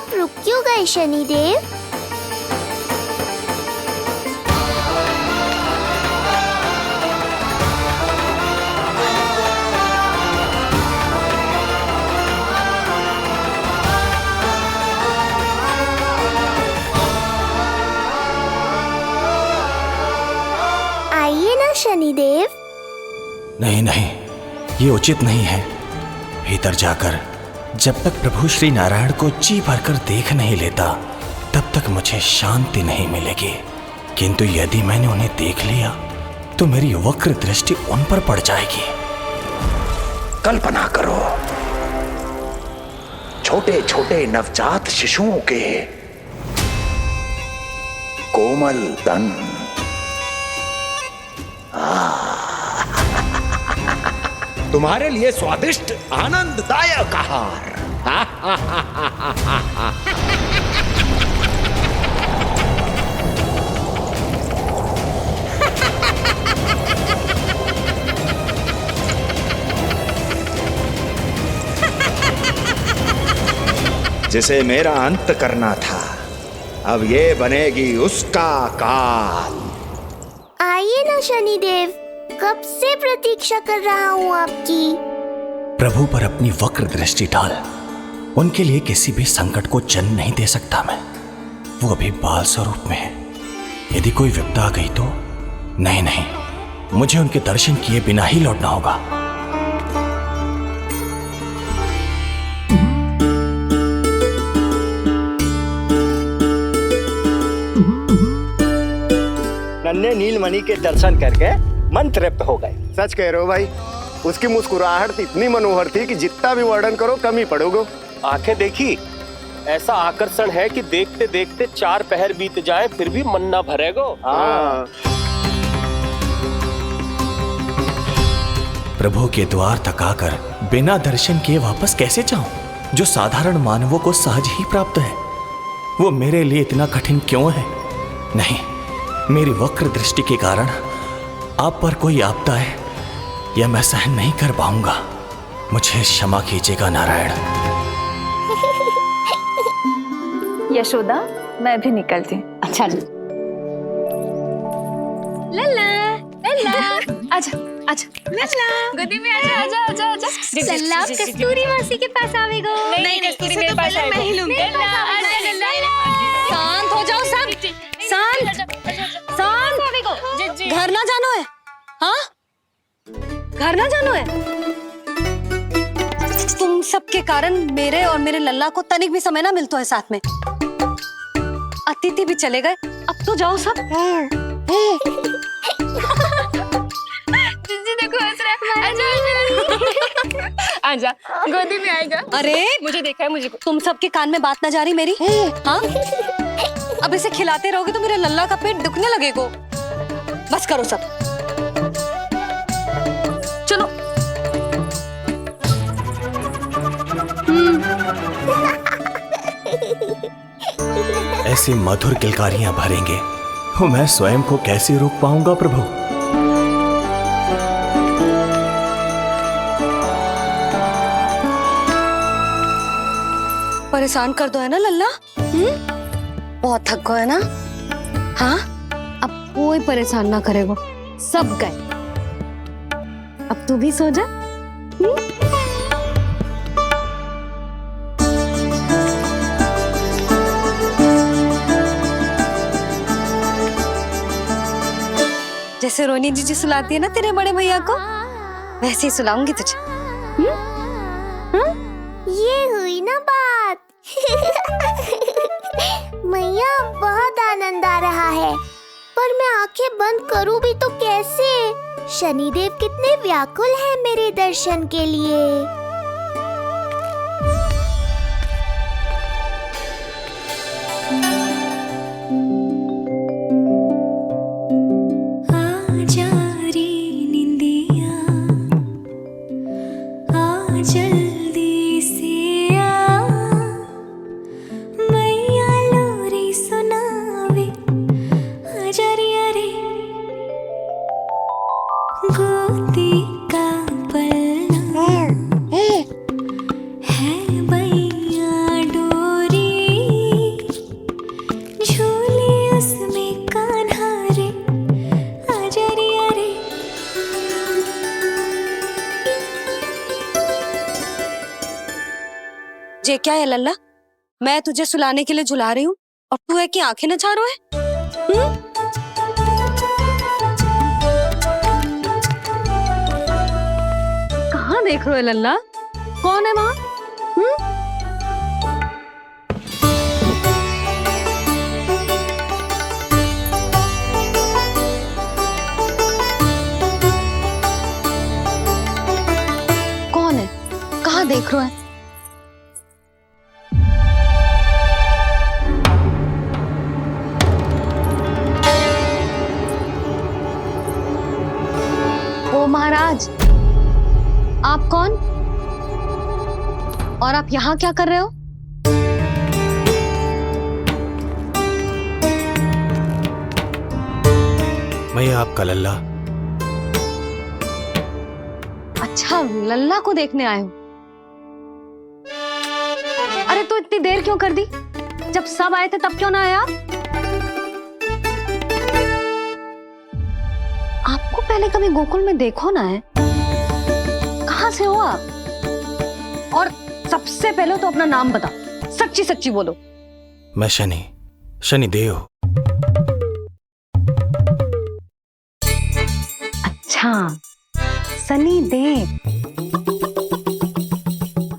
आप रुक क्यों गए शनिदेव? आइए ना शनिदेव। नहीं नहीं, ये उचित नहीं है। भीतर जाकर जब तक प्रभु श्री नारायण को जी भरकर देख नहीं लेता तब तक मुझे शांति नहीं मिलेगी। किंतु यदि मैंने उन्हें देख लिया तो मेरी वक्र दृष्टि उन पर पड़ जाएगी। कल्पना करो, छोटे छोटे नवजात शिशुओं के कोमल तन, तुम्हारे लिए स्वादिष्ट आनंददायक आहार। जिसे मेरा अंत करना था, अब ये बनेगी उसका काल। आइए ना शनिदेव, कब से प्रतीक्षा कर रहा हूँ आपकी। प्रभु पर अपनी वक्र दृष्टि डाल। उनके लिए किसी भी संकट को जन्म नहीं दे सकता मैं। वो अभी बाल स्वरूप में है। यदि कोई विपदा आ गई तो नहीं नहीं, मुझे उनके दर्शन किए बिना ही लौटना होगा। नन्हे नीलमणि के दर्शन करके मन तृप्त हो गए। सच कह रहे हो भाई, उसकी मुस्कुराहट इतनी मनोहर थी कि जितना भी वर्णन करो कम ही पड़ोगे। आंखें देखी, ऐसा आकर्षण है कि देखते देखते 4 पहर बीत जाए फिर भी मन ना भरेगो। हाँ। प्रभु के द्वार तक आकर बिना दर्शन किए वापस कैसे जाऊं, जो साधारण मानवों को सहज ही प्राप्त है। वो मेरे लिए इतना कठिन क्यों है? नहीं, मेरी वक्र दृष्टि के कारण आप पर कोई आपदा है या मैं सहन नहीं कर पाऊंगा। मुझे क्षमा कीजिएगा नारायण। यशोदा, मैं भी निकलती हूँ। अच्छा जी। लल्ला, लल्ला, आजा, आजा, लल्ला, गोदी में आजा, आजा, आजा, आजा। लल्ला कस्तूरी मासी के पास आवेगो। नहीं, कस्तूरी मेरे पास आएगा। मैं ही लूंगी। लल्ला, आजा, लल्ला। शांत हो जाओ सब, शांत, शांत। घर ना जानो है? हाँ, घर ना जानो है? तुम सबके कारण मेरे और मेरे लल्ला को तनिक भी समय ना मिलता है साथ में। अतिथि भी चले गए, अब तो जाओ सब। जिजी देखो हंस रहा है। आजा, आजा, गोदी में आएगा। अरे मुझे देखा है, मुझे। तुम सबके कान में बात ना जा रही मेरी? हाँ, अब इसे खिलाते रहोगे तो मेरे लल्ला का पेट दुखने लगेगा। बस करो सब, चलो। ऐसी मधुर किलकारियां भरेंगे तो मैं स्वयं को कैसे रोक पाऊंगा प्रभु? परेशान कर दो है ना लल्ला? बहुत थक गए ना? हाँ, अब कोई परेशान ना करेगा, सब गए। अब तू भी सो जा। जैसे रोनी जीजी सुलाती है ना तेरे बड़े भैया को, वैसे ही सुलाऊंगी तुझे। ये हुई ना बात। मैया, बहुत आनंद आ रहा है, पर मैं आंखें बंद करूं भी तो कैसे? शनिदेव कितने व्याकुल हैं मेरे दर्शन के लिए। ये क्या है लल्ला? मैं तुझे सुलाने के लिए झुला रही हूँ और तू है कि आंखें नचा रहा है? कहाँ देख रहे हो लल्ला? कौन है वहाँ? कौन है? कहाँ देख रहे हो? ओ महाराज, आप कौन? और आप यहाँ क्या कर रहे हो? मैं आपका लल्ला। अच्छा, लल्ला को देखने आए हो? अरे तो इतनी देर क्यों कर दी? जब सब आए थे तब क्यों ना आए आप? आपको पहले कभी गोकुल में देखो ना है? कहाँ से हो आप? और सबसे पहले तो अपना नाम बताओ, सच्ची सच्ची बोलो। मैं शनिदेव। अच्छा, सनी देव।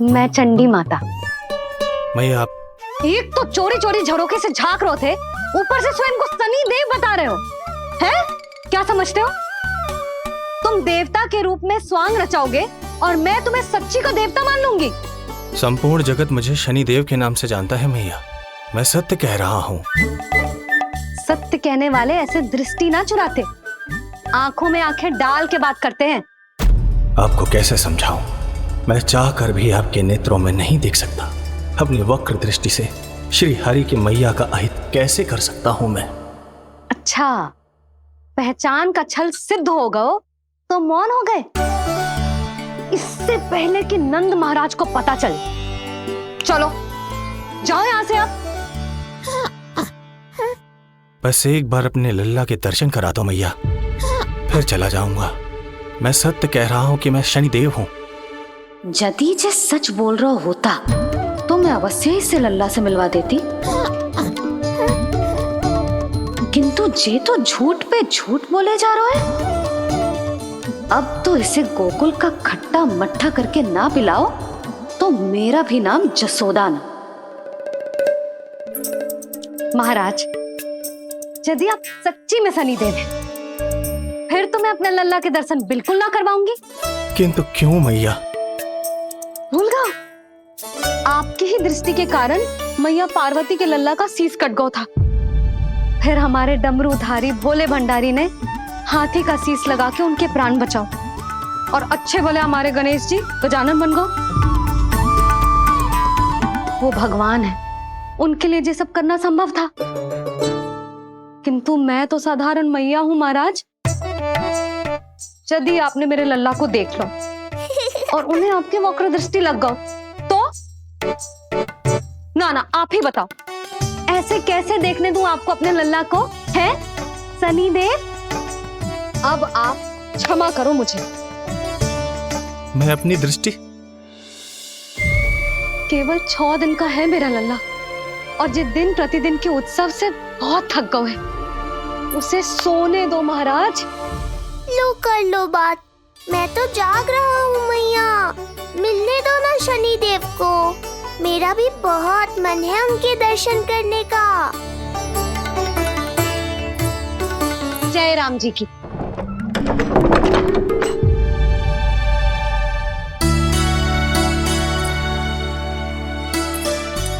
मैं चंडी माता। मैं आप एक तो चोरी चोरी झरोखे से झांक रहे थे, ऊपर से स्वयं को सनी देव बता रहे हो, हैं? क्या समझते हो? तुम देवता के रूप में स्वांग रचाओगे और मैं तुम्हें सच्ची का देवता मान लूंगी? संपूर्ण जगत मुझे शनिदेव के नाम से जानता है मैया। मैं सत्य कह रहा हूँ। सत्य कहने वाले ऐसे दृष्टि ना चुराते, आंखों में आंखें डाल के बात करते हैं। आपको कैसे समझाऊं? मैं चाह कर भी आपके नेत्रों में नहीं देख सकता। अपनी वक्र दृष्टि से श्री हरि की मैया का अहित कैसे कर सकता हूं मैं? अच्छा, पहचान का छल सिद्ध हो गया तो मौन हो गए? इससे पहले कि नंद महाराज को पता चले। चलो जाओ यहां से आप। बस एक बार अपने लल्ला के दर्शन करा दो मैया, फिर चला जाऊंगा। मैं सत्य कह रहा हूं कि मैं शनिदेव हूं। यदि जे सच बोल रहा होता तो मैं अवश्य इसे लल्ला से मिलवा देती, किंतु जे तो झूठ पे झूठ बोले जा रहा है। अब तो इसे गोकुल का खट्टा मट्ठा करके ना पिलाओ तो मेरा भी नाम जसोदा ना। महाराज, यदि आप सच्ची में शनिदेव हैं, फिर तो मैं अपने लल्ला के दर्शन बिल्कुल ना करवाऊंगी। किंतु क्यों मैया? भूल गया? आपकी ही दृष्टि के कारण मैया पार्वती के लल्ला का शीश कट गया था। फिर हमारे डमरूधारी भोले भंडारी ने हाथी का शीश लगा के उनके प्राण बचाओ, और अच्छे भले हमारे गणेश जी गजानन बन गए। वो भगवान है, उनके लिए ये सब करना संभव था, किंतु मैं तो साधारण मैया हूं महाराज। यदि आपने मेरे लल्ला को देख लो और उन्हें आपकी वक्र दृष्टि लग गई तो? ना आप ही बताओ, ऐसे कैसे देखने दूं आपको अपने लल्ला को, है शनिदेव? अब आप क्षमा करो मुझे। मैं अपनी दृष्टि केवल 6 दिन का है मेरा लल्ला, और जिस दिन प्रतिदिन के उत्सव से बहुत थक गए हैं, उसे सोने दो महाराज। लो कर लो बात, मैं तो जाग रहा हूँ मैया। मिलने दो ना शनिदेव को, मेरा भी बहुत मन है उनके दर्शन करने का। जय राम जी की।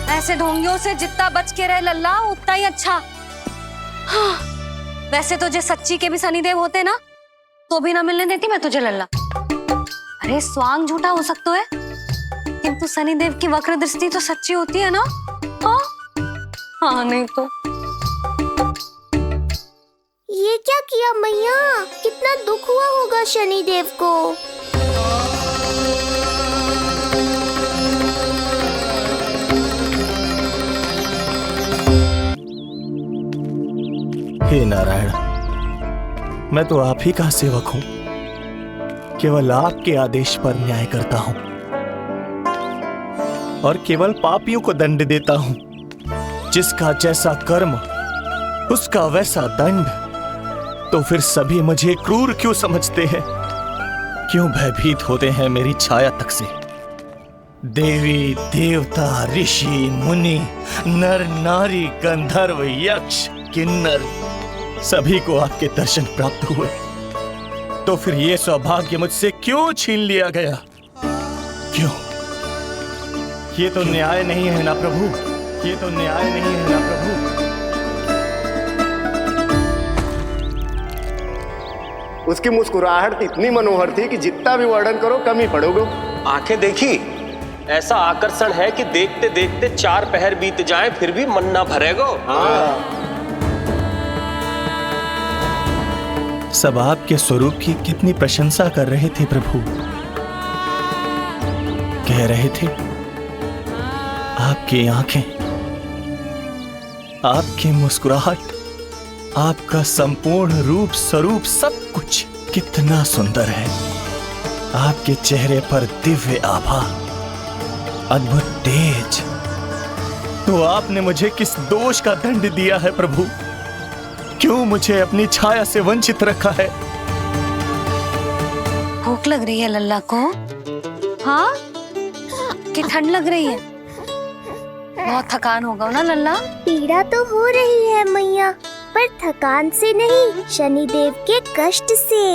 ऐसे ढोंगियों से जितना बच के रहे लल्ला उतना ही अच्छा। हाँ, वैसे तो जे सच्ची के भी शनिदेव होते ना तो भी ना मिलने देती मैं तुझे लल्ला। अरे स्वांग झूठा हो सकता है, किंतु शनिदेव की वक्र दृष्टि तो सच्ची होती है ना? हाँ, हाँ नहीं तो। ये क्या किया मैया? कितना दुख हुआ होगा शनिदेव को। हे नारायण, मैं तो आप ही का सेवक हूं, केवल आपके आदेश पर न्याय करता हूं। और केवल पापियों को दंड देता हूं। जिसका जैसा कर्म उसका वैसा दंड। तो फिर सभी मुझे क्रूर क्यों समझते हैं? क्यों भयभीत होते हैं मेरी छाया तक से? देवी देवता ऋषि मुनि नर नारी गंधर्व यक्ष किन्नर सभी को आपके दर्शन प्राप्त हुए। तो फिर ये सौभाग्य मुझसे क्यों छीन लिया गया? क्यों? ये तो न्याय नहीं है ना प्रभु, ये तो न्याय नहीं है ना प्रभु। उसकी मुस्कुराहट इतनी मनोहर थी कि जितना भी वर्णन करो कम ही पड़ोगे। आंखें देखी, ऐसा आकर्षण है कि देखते देखते 4 पहर बीत जाएं फिर भी मन ना भरेगो। सब आपके स्वरूप की कितनी प्रशंसा कर रहे थे प्रभु। कह रहे थे आपकी आंखें, आपकी मुस्कुराहट, आपका संपूर्ण रूप स्वरूप सब कुछ कितना सुंदर है। आपके चेहरे पर दिव्य आभा, अद्भुत तेज। तो आपने मुझे किस दोष का दंड दिया है प्रभु? क्यों मुझे अपनी छाया से वंचित रखा है? भूख लग रही है लल्ला को? हाँ, कि ठंड लग रही है? बहुत थकान होगा ना लल्ला? पीड़ा तो हो रही है मैया, पर थकान से नहीं, शनिदेव के कष्ट से।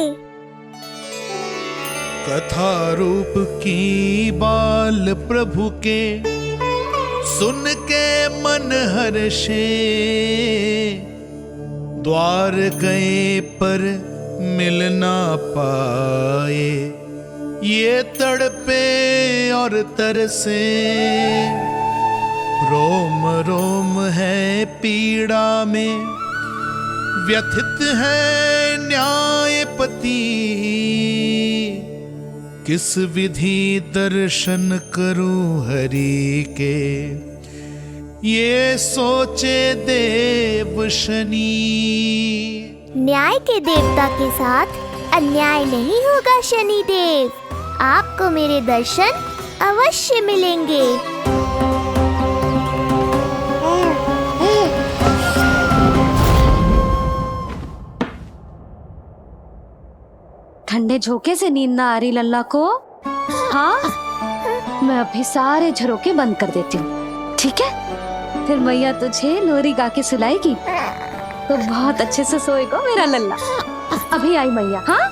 कथा रूप की बाल प्रभु के सुन के मन हर्षे, द्वार गए पर मिल ना पाए, ये तड़पे और तरसे, रोम रोम है पीड़ा में, व्यथित है न्यायपति, किस विधि दर्शन करूं हरि के, ये सोचे देव शनि। न्याय के देवता के साथ अन्याय नहीं होगा शनिदेव। आपको मेरे दर्शन अवश्य मिलेंगे। ठंडे झोंके से नींद ना आ रही लल्ला को? हाँ, मैं अभी सारे झरोके बंद कर देती हूँ, ठीक है? फिर मैया तुझे लोरी गा के सुलाएगी तो बहुत अच्छे से सोएगा मेरा लल्ला। अभी आई मैया। हाँ,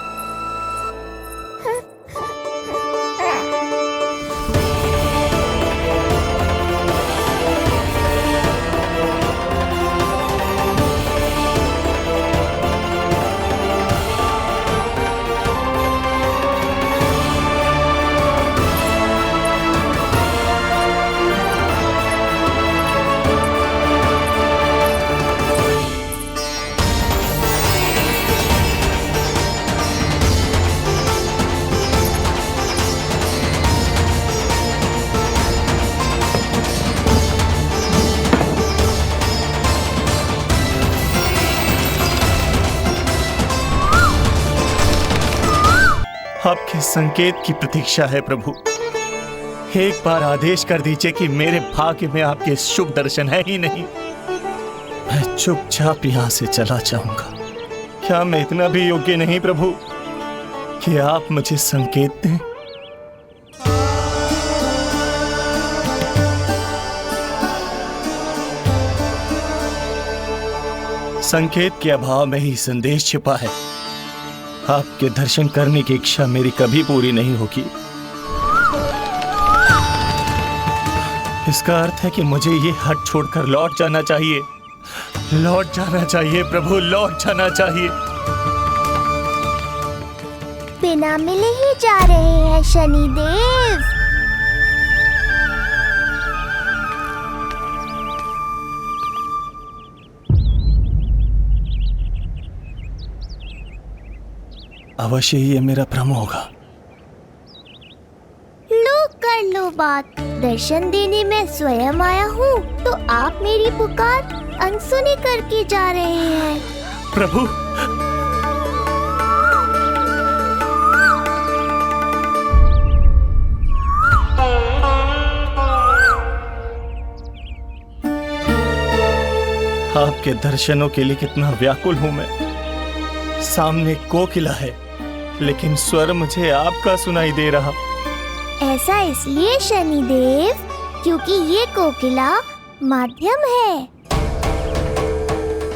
आपके संकेत की प्रतीक्षा है प्रभु। एक बार आदेश कर दीजिए कि मेरे भाग्य में आपके शुभ दर्शन है ही नहीं, मैं चुपचाप यहां से चला जाऊंगा। क्या मैं इतना भी योग्य नहीं प्रभु कि आप मुझे संकेत दें? संकेत के अभाव में ही संदेश छिपा है। आपके दर्शन करने की इच्छा मेरी कभी पूरी नहीं होगी। इसका अर्थ है कि मुझे ये हट छोड़कर लौट जाना चाहिए। लौट जाना चाहिए प्रभु, लौट जाना चाहिए। बिना मिले ही जा रहे हैं शनिदेव। अवश्य ही ये मेरा भ्रम होगा। लो कर लो बात। दर्शन देने मैं स्वयं आया हूँ, तो आप मेरी पुकार अनसुनी करके जा रहे हैं। प्रभु, आपके दर्शनों के लिए कितना व्याकुल हूं मैं। सामने कोकिला है, लेकिन स्वर मुझे आपका सुनाई दे रहा। ऐसा इसलिए शनिदेव क्योंकि ये कोकिला माध्यम है,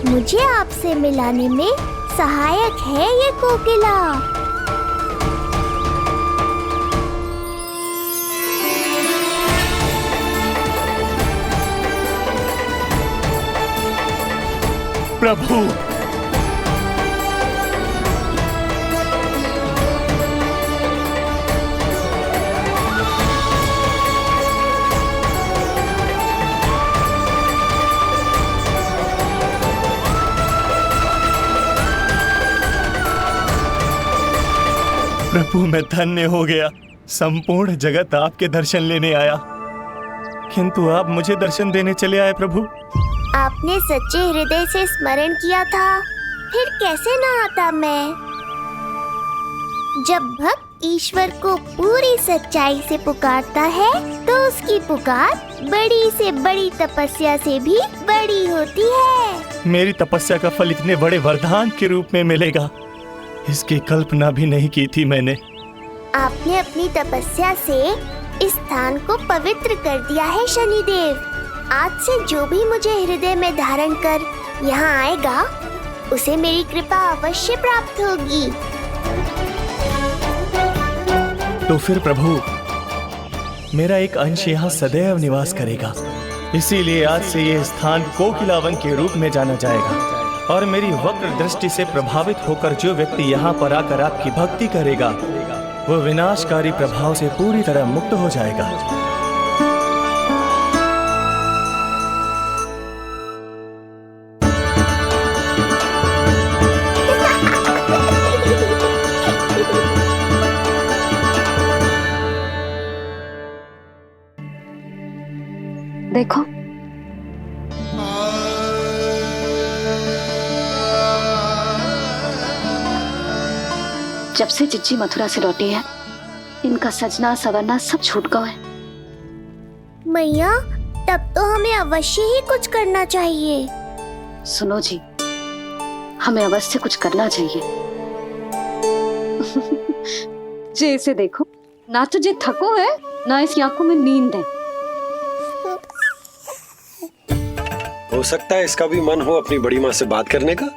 मुझे आपसे मिलाने में सहायक है ये कोकिला। प्रभु, प्रभु मैं धन्य हो गया। संपूर्ण जगत आपके दर्शन लेने आया, किंतु आप मुझे दर्शन देने चले आए। प्रभु, आपने सच्चे हृदय से स्मरण किया था, फिर कैसे ना आता मैं। जब भक्त ईश्वर को पूरी सच्चाई से पुकारता है तो उसकी पुकार बड़ी से बड़ी तपस्या से भी बड़ी होती है। मेरी तपस्या का फल इतने बड़े वरदान के रूप में मिलेगा, इसकी कल्पना भी नहीं की थी मैंने। आपने अपनी तपस्या से इस स्थान को पवित्र कर दिया है शनिदेव। आज से जो भी मुझे हृदय में धारण कर यहाँ आएगा, उसे मेरी कृपा अवश्य प्राप्त होगी। तो फिर प्रभु, मेरा एक अंश यहाँ सदैव निवास करेगा, इसीलिए आज से ये स्थान कोकिलावन के रूप में जाना जाएगा। और मेरी वक्र दृष्टि से प्रभावित होकर जो व्यक्ति यहाँ पर आकर आपकी भक्ति करेगा, वो विनाशकारी प्रभाव से पूरी तरह मुक्त हो जाएगा। देखो, जब से चिच्ची मथुरा से लौटी है, इनका सजना सवरना सब छूट गया है। मैया, तब तो हमें अवश्य ही कुछ करना चाहिए। सुनो जी, हमें अवश्य कुछ करना चाहिए। जे इसे देखो, ना तो जे थको है, ना इसकी आंखों में नींद है। हो सकता है इसका भी मन हो अपनी बड़ी माँ से बात करने का।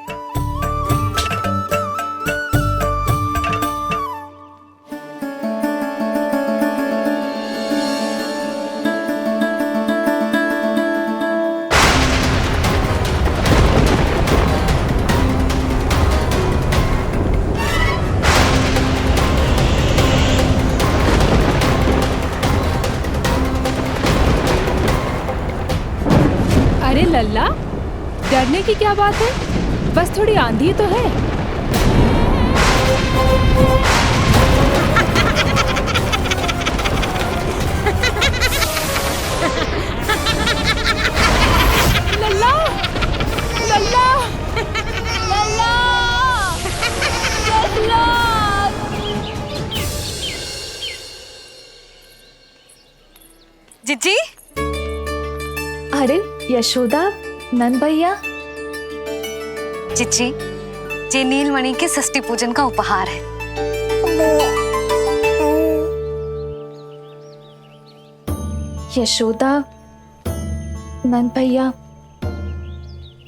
अरे लल्ला, डरने की क्या बात है, बस थोड़ी आंधी तो है। लल्ला, लल्ला, लल्ला, लल्ला। जिज्जी, अरे यशोदा, नंद भैया। चिच्ची, ये नीलमणि के षष्ठी पूजन का उपहार है। यशोदा, नंद भैया,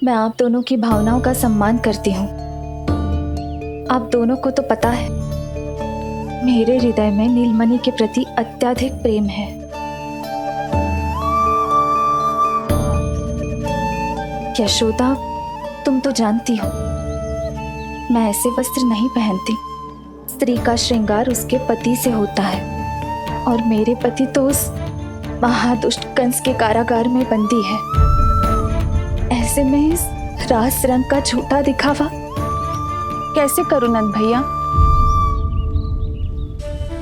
मैं आप दोनों की भावनाओं का सम्मान करती हूँ। आप दोनों को तो पता है, मेरे हृदय में नीलमणि के प्रति अत्यधिक प्रेम है। यशोदा, तुम तो जानती हो, मैं ऐसे वस्त्र नहीं पहनती। स्त्री का श्रृंगार उसके पति से होता है, और मेरे पति तो उस महादुष्ट कंस के कारागार में बंदी है। ऐसे में इस रास रंग का झूठा दिखावा कैसे करूं नंद भैया?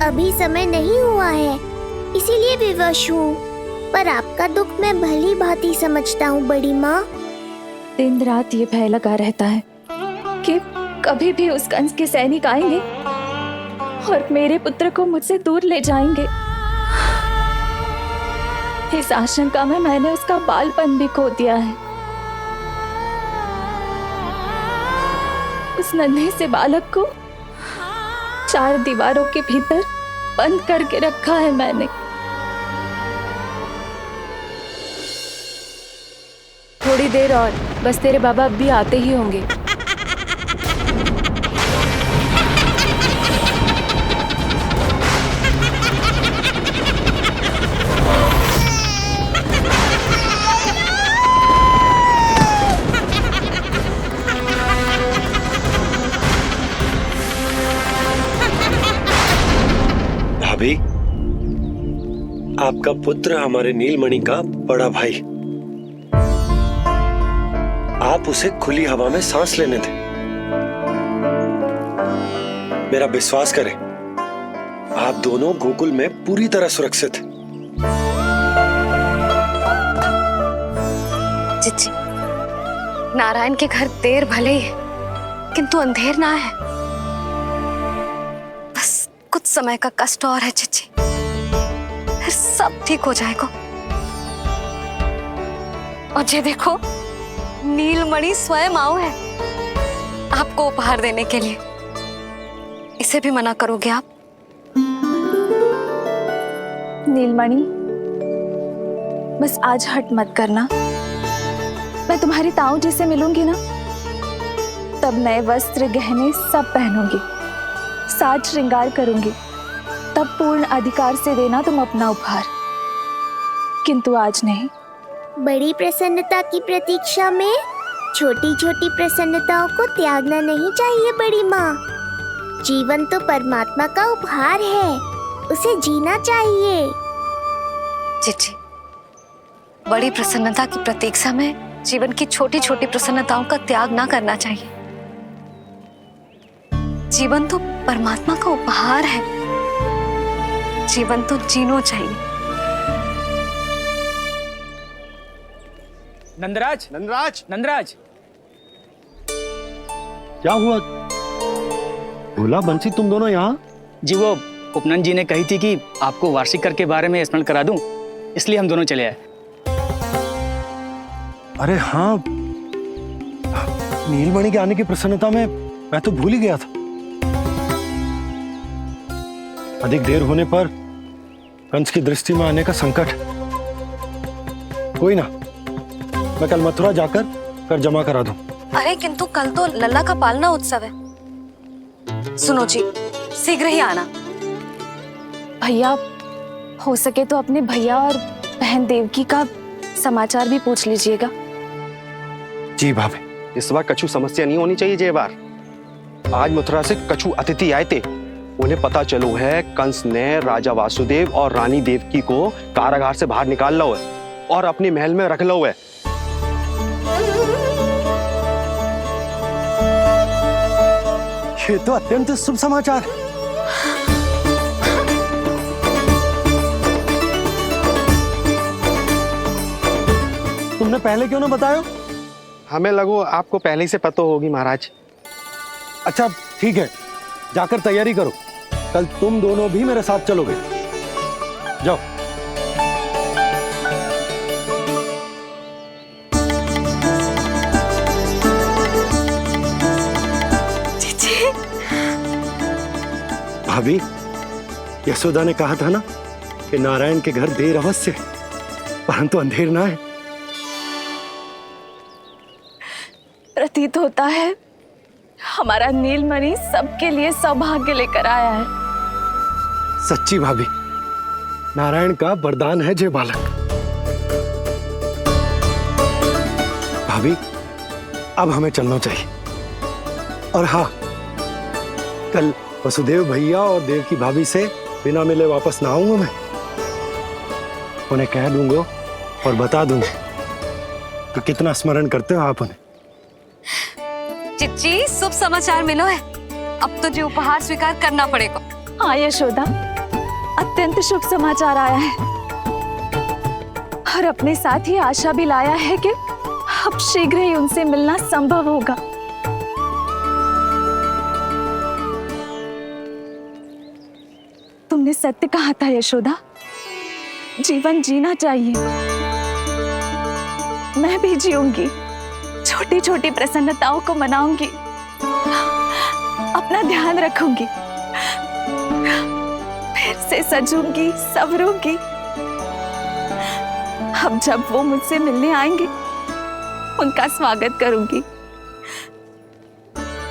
अभी समय नहीं हुआ है, इसीलिए विवश हूँ। पर आपका दुख मैं भली भांति समझता हूँ बड़ी माँ। दिन रात ये भय लगा रहता है कि कभी भी उस कंस के सैनिक आएंगे और मेरे पुत्र को मुझसे दूर ले जाएंगे। इस आशंका में मैंने उसका बालपन भी खो दिया है। उस नन्हे से बालक को 4 दीवारों के भीतर बंद करके रखा है मैंने। थोड़ी देर और, बस तेरे बाबा अब भी आते ही होंगे। भाभी, आपका पुत्र हमारे नीलमणि का बड़ा भाई। आप उसे खुली हवा में सांस लेने दें। मेरा विश्वास करें, आप दोनों गोकुल में पूरी तरह सुरक्षित हैं। चिच्ची, नारायण के घर देर भले ही है, किंतु अंधेर ना है। बस कुछ समय का कष्ट और है चिच्ची, फिर सब ठीक हो जाएगा। और ये देखो, नीलमणि स्वयं आओ है आपको उपहार देने के लिए। इसे भी मना करोगे आप? नीलमणि, बस आज हट मत करना। मैं तुम्हारी ताऊ जी से मिलूंगी ना, तब नए वस्त्र गहने सब पहनूंगी, साज श्रृंगार करूंगी, तब पूर्ण अधिकार से देना तुम अपना उपहार। किंतु आज नहीं। बड़ी प्रसन्नता की प्रतीक्षा में छोटी छोटी प्रसन्नताओं को त्यागना नहीं चाहिए बड़ी माँ। जीवन तो परमात्मा का उपहार है, उसे जीना चाहिए। चिच्ची, बड़ी प्रसन्नता की प्रतीक्षा में जीवन की छोटी छोटी प्रसन्नताओं का त्याग ना करना चाहिए। जीवन तो परमात्मा का उपहार है, जीवन तो जीना चाहिए। नंदराज, नंदराज, नंदराज, क्या हुआ? भोला, बंसी, तुम दोनों यहाँ? जी वो उपनंद जी ने कही थी कि आपको वार्षिक कर के बारे में स्मरण करा दूं, इसलिए हम दोनों चले आए। अरे हाँ, नीलमणि के आने की प्रसन्नता में मैं तो भूल ही गया था। अधिक देर होने पर कंस की दृष्टि में आने का संकट। कोई ना, मैं कल मथुरा जाकर कर जमा करा दूं। अरे किंतु कल तो लल्ला का पालना उत्सव है। सुनो जी, शीघ्र ही आना। भैया, हो सके तो अपने भैया और बहन देवकी का समाचार भी पूछ लीजिएगा। जी भाभी। इस बार कछु समस्या नहीं होनी चाहिए। ये बार आज मथुरा से कछु अतिथि आए थे, उन्हें पता चलो है कंस ने राजा वासुदेव और रानी देवकी को कारागार से बाहर निकाल लो है और अपने महल में रख लो है। ये तो अत्यंत शुभ समाचार है। तुमने पहले क्यों ना बताया? हमें लगो आपको पहले ही से पता होगी महाराज। अच्छा ठीक है, जाकर तैयारी करो, कल तुम दोनों भी मेरे साथ चलोगे। जाओ। भाभी, यशोदा ने कहा था ना कि नारायण के घर देर अवश्य है, परंतु अंधेर ना है। प्रतीत होता है हमारा नीलमणि सबके लिए सौभाग्य लेकर आया है। सच्ची भाभी, नारायण का वरदान है जे बालक। भाभी, अब हमें चलना चाहिए। और हाँ, कल वसुदेव भैया और देवकी भाभी से बिना मिले वापस ना आऊंगा मैं। उन्हें कह दूंगा और बता दूंगा कि कितना स्मरण करते हो आप उन्हें। चिच्ची, शुभ समाचार मिलो है। अब तो जो उपहार स्वीकार करना पड़ेगा। हाँ यशोदा, अत्यंत शुभ समाचार आया है और अपने साथ ही आशा भी लाया है कि अब शीघ्र ही उनसे मिलना संभव होगा। तुमने सत्य कहा था यशोदा, जीवन जीना चाहिए। मैं भी जीऊंगी, छोटी छोटी प्रसन्नताओं को मनाऊंगी, अपना ध्यान रखूंगी, फिर से सजूंगी, संवरूंगी। अब जब वो मुझसे मिलने आएंगे, उनका स्वागत करूंगी।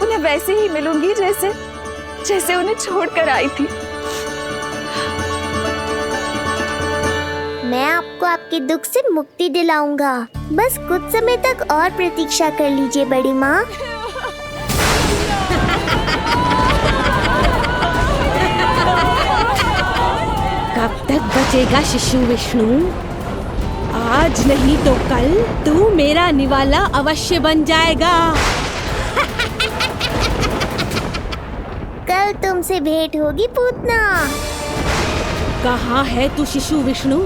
उन्हें वैसे ही मिलूंगी जैसे उन्हें छोड़कर आई थी। मैं आपको आपके दुख से मुक्ति दिलाऊंगा। बस कुछ समय तक और प्रतीक्षा कर लीजिए बड़ी माँ। कब तक बचेगा शिशु विष्णु? आज नहीं तो कल तू मेरा निवाला अवश्य बन जाएगा। कल तुमसे भेंट होगी पूतना। कहाँ है तू शिशु विष्णु?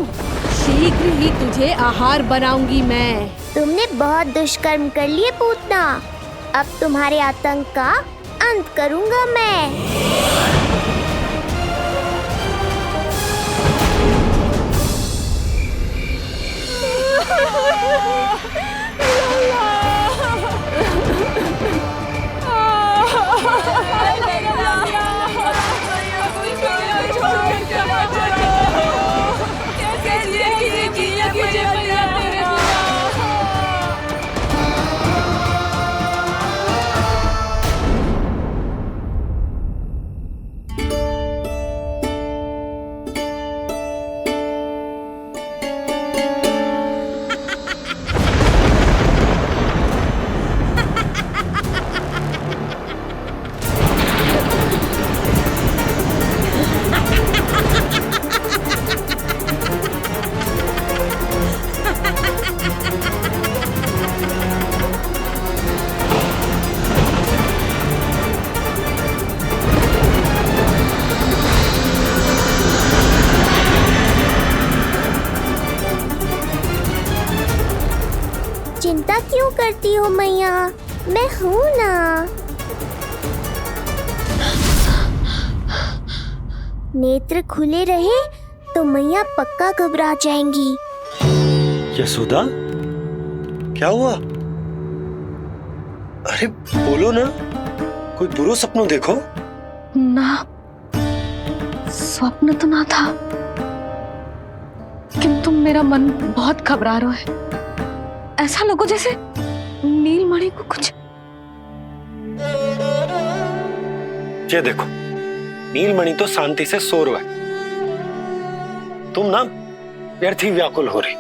शीघ्र ही तुझे आहार बनाऊंगी मैं। तुमने बहुत दुष्कर्म कर लिए पूतना। अब तुम्हारे आतंक का अंत करूंगा मैं। चिंता क्यों करती हो मैया? मैं हूँ ना। नेत्र खुले रहे तो मैया पक्का घबरा जाएंगी। यशोदा, क्या हुआ? अरे बोलो ना, कोई बुरा सपना देखो। ना, स्वप्न तो ना था, किंतु मेरा मन बहुत घबरा रहा है। ऐसा लगो जैसे नीलमणि को कुछ। ये देखो, नीलमणि तो शांति से सो रहा है, तुम ना व्यर्थ ही व्याकुल हो रही।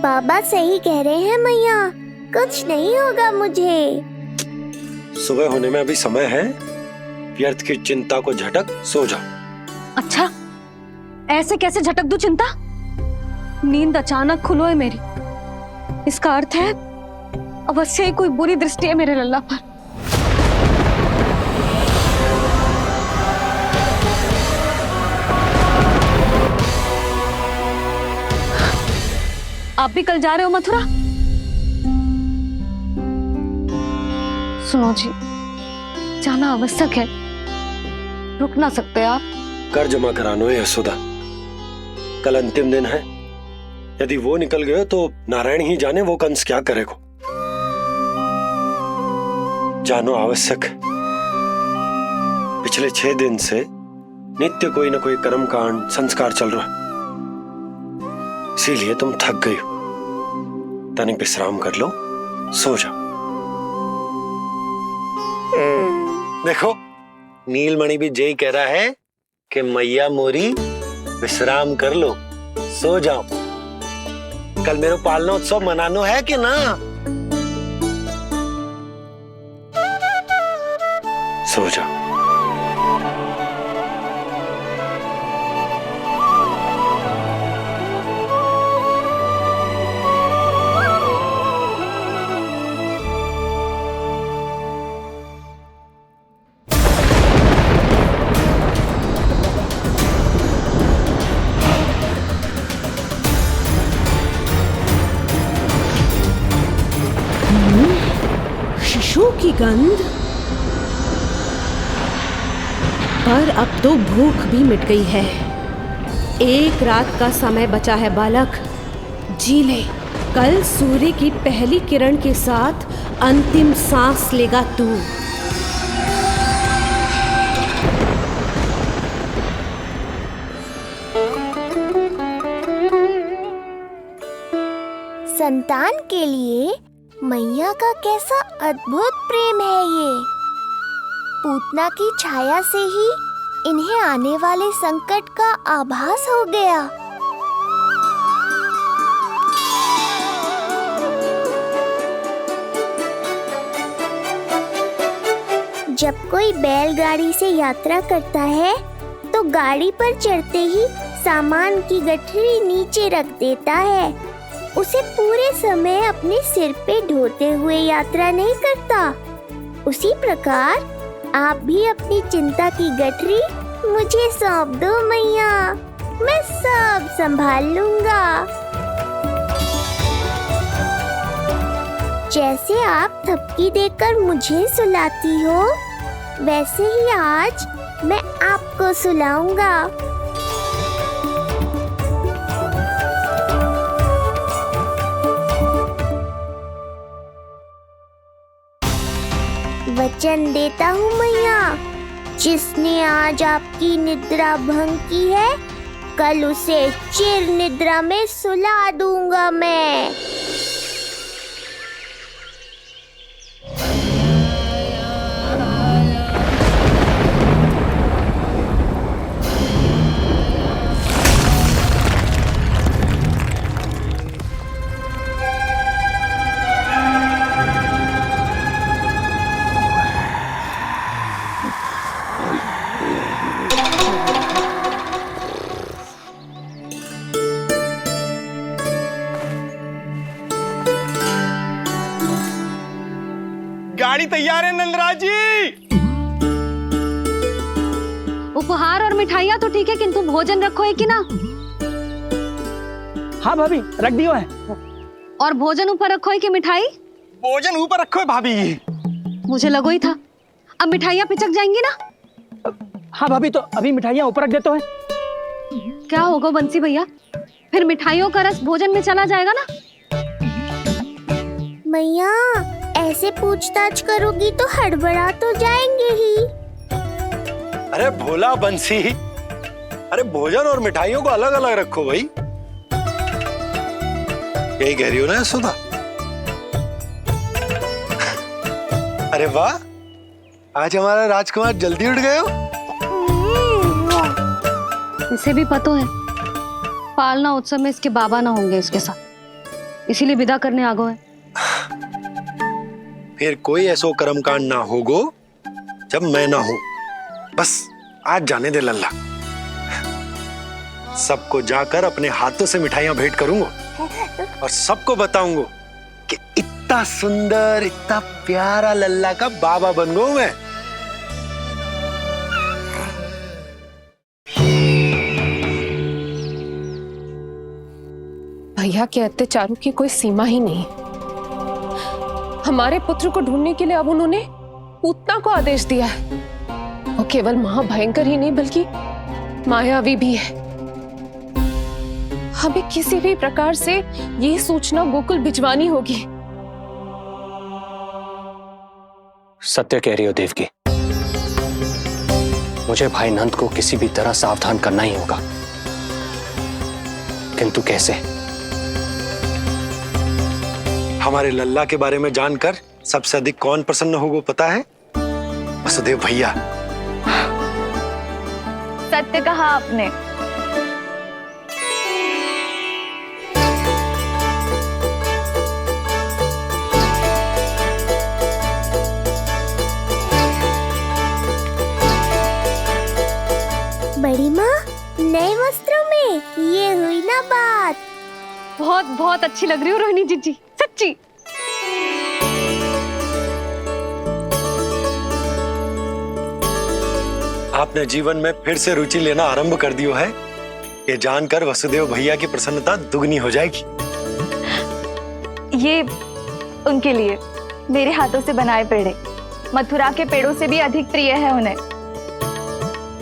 बाबा सही कह रहे हैं मैया, कुछ नहीं होगा मुझे। सुबह होने में अभी समय है, व्यर्थ की चिंता को झटक सो जाओ। अच्छा, ऐसे कैसे झटक दूं चिंता? नींद अचानक खुलो है मेरी, इसका अर्थ है अवश्य ही कोई बुरी दृष्टि है मेरे लल्ला पर। आप भी कल जा रहे हो मथुरा? सुनो जी, जाना आवश्यक है, रुक ना सकते आप। कर जमा करानो है यशोदा, कल अंतिम दिन है। यदि वो निकल गए तो नारायण ही जाने वो कंस क्या करेगा। जानो आवश्यक। पिछले 6 दिन से नित्य कोई ना कोई कर्मकांड संस्कार चल रहा है, इसीलिए तुम थक गई हो। तनिक विश्राम कर लो, सो जाओ। देखो, नीलमणि भी जय कह रहा है कि मैया मोरी विश्राम कर लो, सो जाओ। कल मेरा पालना उत्सव मनानो है कि ना? सो जाओ। शिशु की गंध, पर अब तो भूख भी मिट गई है। एक रात का समय बचा है बालक, जी ले। कल सूर्य की पहली किरण के साथ अंतिम सांस लेगा तू। संतान के लिए मैया का कैसा अद्भुत प्रेम है ये। पूतना की छाया से ही इन्हें आने वाले संकट का आभास हो गया। जब कोई बैलगाड़ी से यात्रा करता है तो गाड़ी पर चढ़ते ही सामान की गठरी नीचे रख देता है। उसे पूरे समय अपने सिर पे ढोते हुए यात्रा नहीं करता। उसी प्रकार आप भी अपनी चिंता की गठरी मुझे सौंप दो मैया, मैं सब संभाल लूंगा। जैसे आप थपकी देकर मुझे सुलाती हो, वैसे ही आज मैं आपको सुलाऊंगा। वचन देता हूँ मैया, जिसने आज आपकी निद्रा भंग की है, कल उसे चिर निद्रा में सुला दूंगा मैं। गाड़ी तैयार है नंदराज जी। उपहार और मिठाइयाँ तो ठीक है, किंतु भोजन रखो है कि ना? हाँ भाभी, रख दियो है। और भोजन ऊपर रखो है कि मिठाई? भोजन ऊपर रखो है भाभी। मुझे लगो ही था, अब मिठाइयाँ पिचक जाएंगी ना? हाँ भाभी, तो अभी मिठाइयाँ ऊपर रख देते हैं। क्या होगा बंसी भैया, फिर मिठाइयों का रस भोजन में चला जाएगा ना? मैया ऐसे पूछताछ करोगी तो हड़बड़ा तो जाएंगे ही। अरे भोला बंसी, अरे भोजन और मिठाइयों को अलग अलग रखो भाई। यही कह रही हो ना सुधा? अरे वाह, आज हमारा राजकुमार जल्दी उठ गए हो। इसे भी पता है पालना उत्सव में इसके बाबा ना होंगे इसके साथ, इसीलिए विदा करने आ गए। फिर कोई ऐसो कर्मकांड ना होगो जब मैं ना हूं। बस आज जाने दे लल्ला, सबको जाकर अपने हाथों से मिठाइयां भेंट करूंगा और सबको बताऊंगा कि इतना सुंदर, इतना प्यारा लल्ला का बाबा बन गया मैं। भैया के अत्याचारों की कोई सीमा ही नहीं। हमारे पुत्र को ढूंढने के लिए अब उन्होंने पूतना को आदेश दिया है। वो केवल महाभयंकर ही नहीं बल्कि मायावी भी है। हमें किसी भी प्रकार से ये सूचना गोकुल भिजवानी होगी। सत्य कह रही हो देवकी, मुझे भाई नंद को किसी भी तरह सावधान करना ही होगा, किंतु कैसे? हमारे लल्ला के बारे में जानकर सबसे अधिक कौन प्रसन्न होगा पता है? वसुदेव भैया। सत्य कहा आपने। बड़ी माँ, नए वस्त्रों में ये हुई ना बात। बहुत बहुत अच्छी लग रही हो रोहिणी जीजी, सच्ची। आपने जीवन में फिर से रुचि लेना आरंभ कर दियो है, ये जानकर वसुदेव भैया की प्रसन्नता दुगनी हो जाएगी। ये उनके लिए मेरे हाथों से बनाए पेड़े मथुरा के पेड़ों से भी अधिक प्रिय है उन्हें।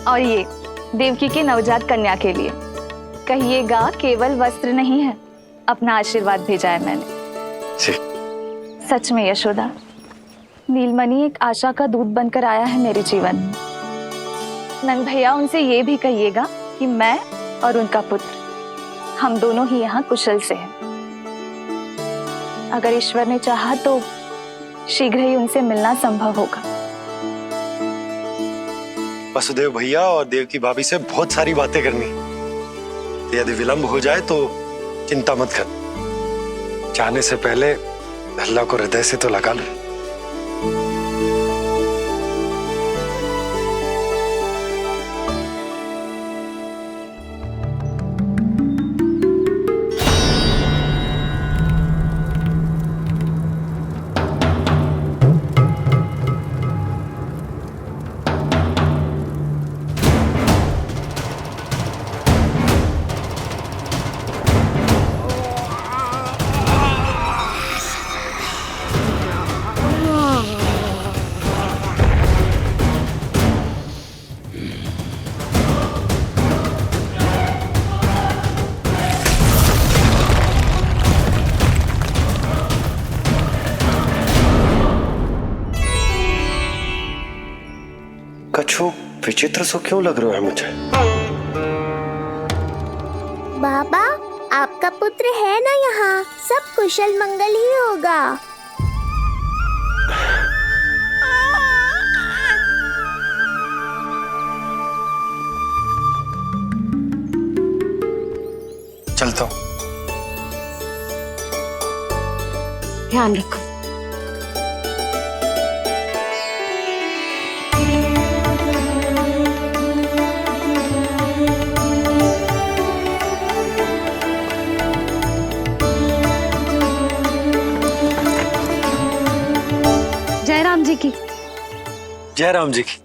और ये देवकी के नवजात कन्या के लिए कहिएगा केवल वस्त्र नहीं है, अपना आशीर्वाद भेजा है मैंने। जी। सच में यशोदा, नीलमणि एक आशा का दूत बनकर आया है मेरे जीवन में। नंद भैया, उनसे ये भी कहिएगा कि मैं और उनका पुत्र, हम दोनों ही यहाँ कुशल से हैं। अगर ईश्वर ने चाहा तो शीघ्र ही उनसे मिलना संभव होगा। वसुदेव भैया और देवकी भाभी से बहुत सारी बातें करनी, यदि विलंब हो जाए तो चिंता मत कर। जाने से पहले अल्लाह को हृदय से तो लगा लो। कछु विचित्र सो क्यों लग रहा है मुझे? बाबा, आपका पुत्र है ना यहाँ, सब कुशल मंगल ही होगा। चलता हूँ। ध्यान रखो। जय राम जी की। जय राम जी की।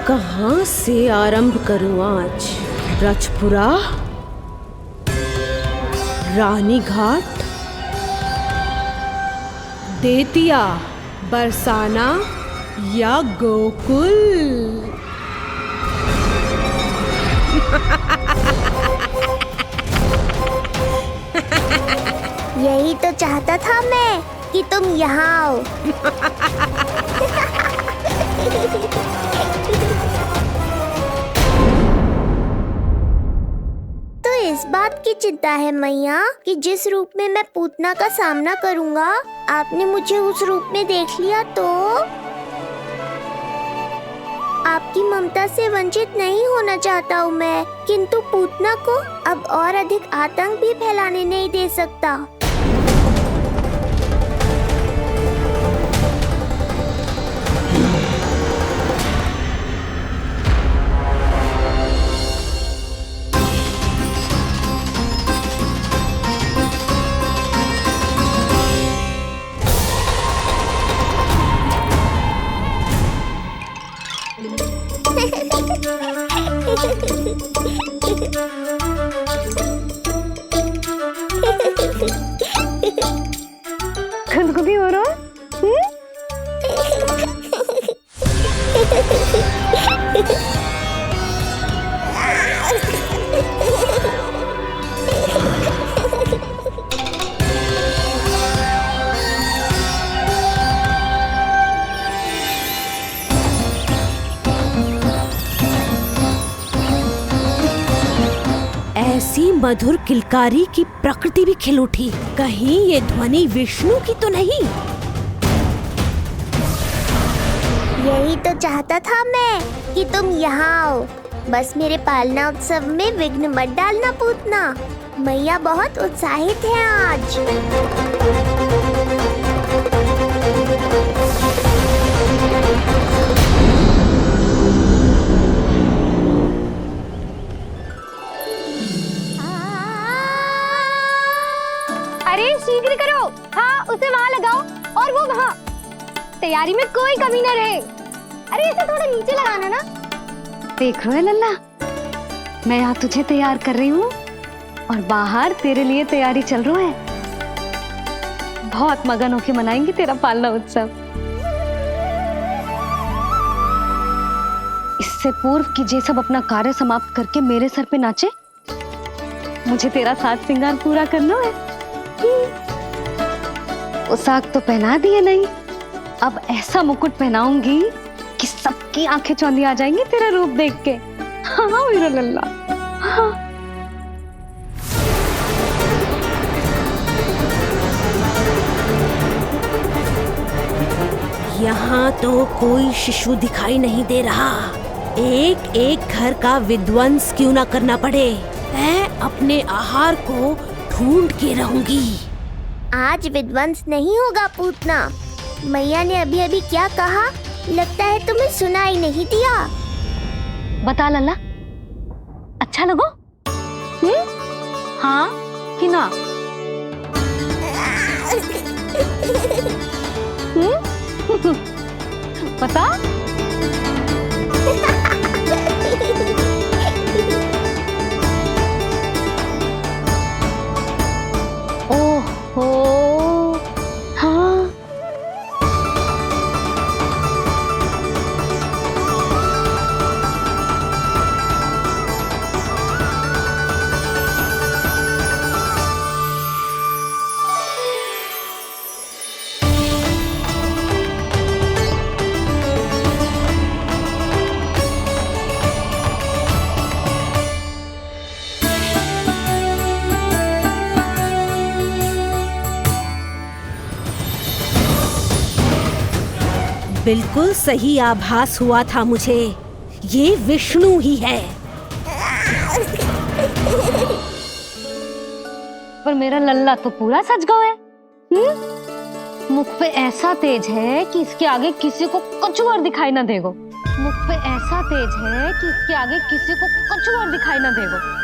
कहाँ से आरंभ करूं आज? ब्रजपुरा, रानी घाट, देतिया, बरसाना या गोकुल? यही तो चाहता था मैं कि तुम यहाँ आओ। तो इस बात की चिंता है मैया कि जिस रूप में मैं पूतना का सामना करूँगा, आपने मुझे उस रूप में देख लिया तो आपकी ममता से वंचित नहीं होना चाहता हूँ मैं, किंतु पूतना को अब और अधिक आतंक भी फैलाने नहीं दे सकता। गुदगुदी हो रहा है? ऐसी मधुर किलकारी की प्रकृति भी खिल उठी। कहीं ये ध्वनि विष्णु की तो नहीं? यही तो चाहता था मैं कि तुम यहाँ आओ। बस मेरे पालना उत्सव में विघ्न मत डालना पूतना। मैया बहुत उत्साहित है आज। अरे शीघ्र करो। हाँ, उसे वहाँ लगाओ और वो वहाँ। तैयारी में कोई कमी न रहे। अरे इसे थोड़ा नीचे लगाना ना। देख रहे हो लल्ला, मैं यहाँ तुझे तैयार कर रही हूँ और बाहर तेरे लिए तैयारी चल रही है। बहुत मगन होके मनाएंगे तेरा पालना उत्सव। इससे पूर्व कि जे सब अपना कार्य समाप्त करके मेरे सर पे नाचे, मुझे तेरा साज श्रृंगार पूरा करना है। पोशाक तो पहना दिए नहीं, अब ऐसा मुकुट पहनाऊंगी कि सबकी आंखें चौंधी आ जाएंगी तेरा रूप देख के। हाँ मेरा लल्ला। हाँ। यहाँ तो कोई शिशु दिखाई नहीं दे रहा। एक एक घर का विध्वंस क्यों ना करना पड़े, मैं अपने आहार को ढूंढ के रहूंगी। आज विध्वंस नहीं होगा पूतना। मैया ने अभी अभी क्या कहा, लगता है तुम्हें सुनाई नहीं दिया। बता लल्ला, अच्छा लगो? हाँ कि ना? बता। ओहो, हाँ। बिल्कुल सही आभास हुआ था मुझे, ये विष्णु ही है। पर मेरा लल्ला तो पूरा सज गया है। मुख पे ऐसा तेज है कि इसके आगे किसी को कुछ और दिखाई ना देगो। मुख पे ऐसा तेज है कि इसके आगे किसी को कुछ और दिखाई ना देगो।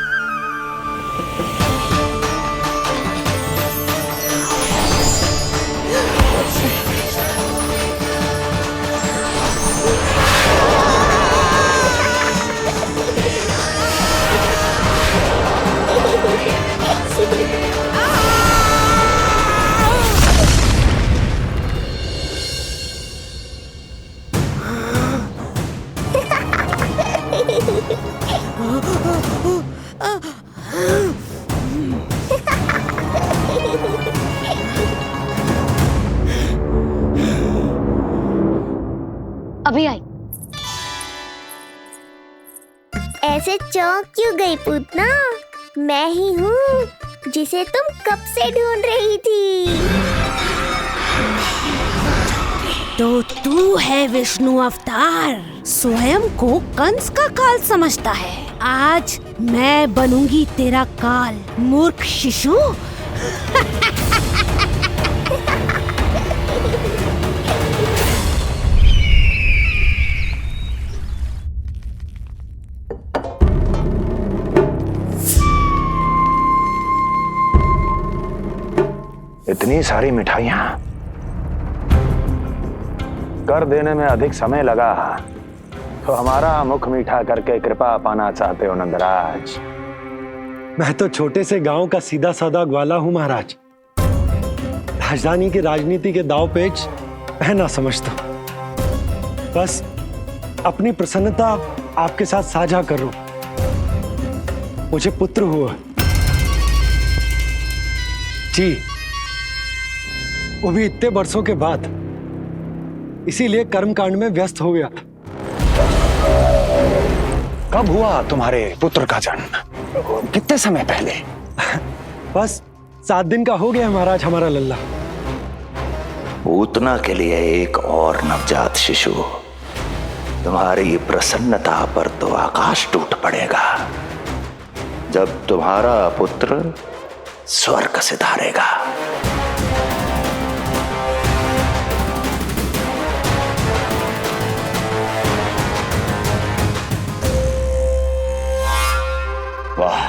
अभी आई। ऐसे चौंक क्यों गई पूतना? मैं ही हूँ जिसे तुम कब से ढूंढ रही थी। तो तू है विष्णु अवतार, स्वयं को कंस का काल समझता है। आज मैं बनूंगी तेरा काल, मूर्ख शिशु। इतनी सारी मिठाइयां कर देने में अधिक समय लगा तो हमारा मुख मीठा करके कृपा पाना चाहते हो नंदराज? मैं तो छोटे से गांव का सीधा साधा ग्वाला हूं महाराज। राजधानी की राजनीति के दाव पेच मैं ना समझता। बस अपनी प्रसन्नता आपके साथ साझा कर रहा हूं। मुझे पुत्र हुआ जी, वो भी इतने वर्षों के बाद, इसीलिए कर्मकांड में व्यस्त हो गया। कब हुआ तुम्हारे पुत्र का जन्म? कितने समय पहले? बस 7 दिन का हो गया महाराज हमारा लल्ला। पूतना के लिए एक और नवजात शिशु। तुम्हारी प्रसन्नता पर तो आकाश टूट पड़ेगा जब तुम्हारा पुत्र स्वर्ग सिधारेगा। वाह,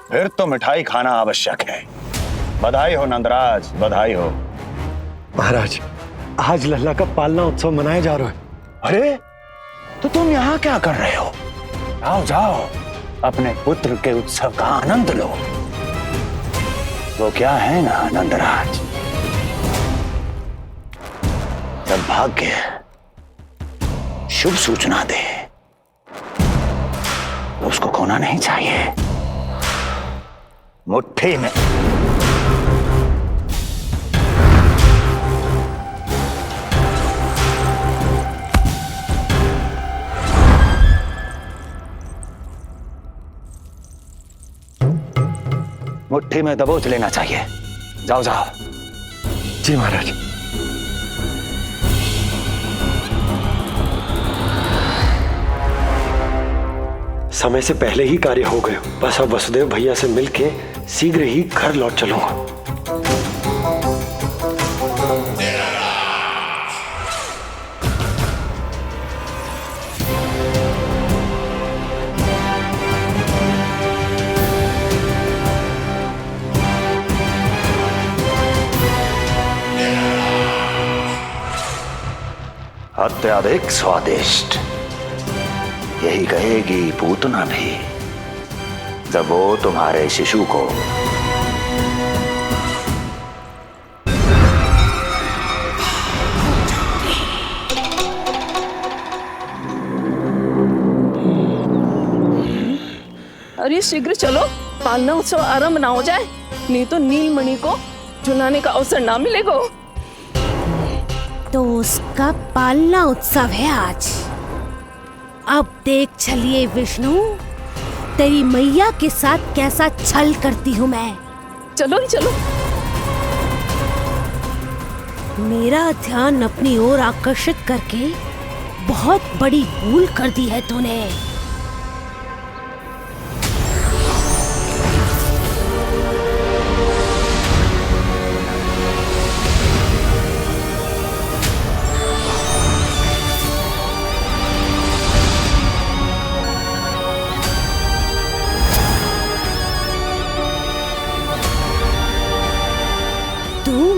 फिर तो मिठाई खाना आवश्यक है। बधाई हो नंदराज, बधाई हो। महाराज, आज लल्ला का पालना उत्सव मनाया जा रहा है। अरे, तो तुम यहाँ क्या कर रहे हो? जाओ जाओ, अपने पुत्र के उत्सव का आनंद लो। वो क्या है ना नंदराज, जब भाग्य शुभ सूचना दे तो उसको खोना नहीं चाहिए। मुट्ठी में मुट्ठी में दबोच लेना चाहिए। जाओ जाओ। जी महाराज। समय से पहले ही कार्य हो गए। बस अब वसुदेव भैया से मिलके शीघ्र ही घर लौट चलूंगा। अत्यधिक स्वादिष्ट, यही कहेगी पूतना भी जब वो तुम्हारे शिशु को अरे शीघ्र चलो, पालना उत्सव आरंभ ना हो जाए, नहीं तो नीलमणि को झुलाने का अवसर ना मिलेगा। तो उसका पालना उत्सव है आज। अब देख चलिए विष्णु, तेरी मैया के साथ कैसा छल करती हूँ मैं। चलो ही चलो। मेरा ध्यान अपनी ओर आकर्षित करके बहुत बड़ी भूल कर दी है तूने।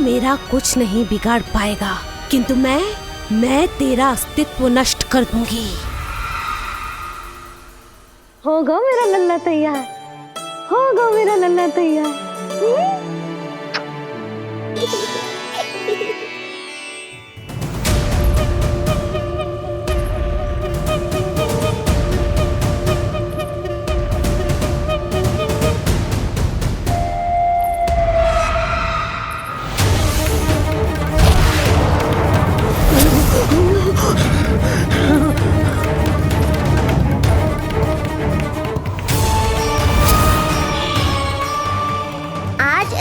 मेरा कुछ नहीं बिगाड़ पाएगा, किंतु मैं तेरा अस्तित्व नष्ट कर दूंगी। होगा मेरा लल्ला तैयार, होगा मेरा लल्ला तैयार।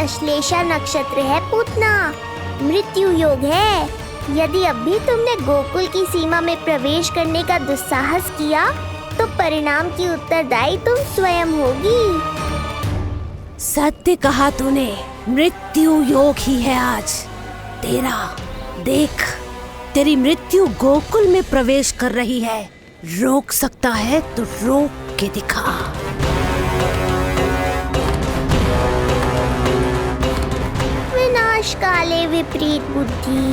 अश्लेषा नक्षत्र है पूतना, मृत्यु योग है। यदि अब भी तुमने गोकुल की सीमा में प्रवेश करने का दुस्साहस किया तो परिणाम की उत्तरदायी तुम स्वयं होगी। सत्य कहा तूने, मृत्यु योग ही है आज तेरा। देख, तेरी मृत्यु गोकुल में प्रवेश कर रही है। रोक सकता है तो रोक के दिखा। काले विपरीत बुद्धि।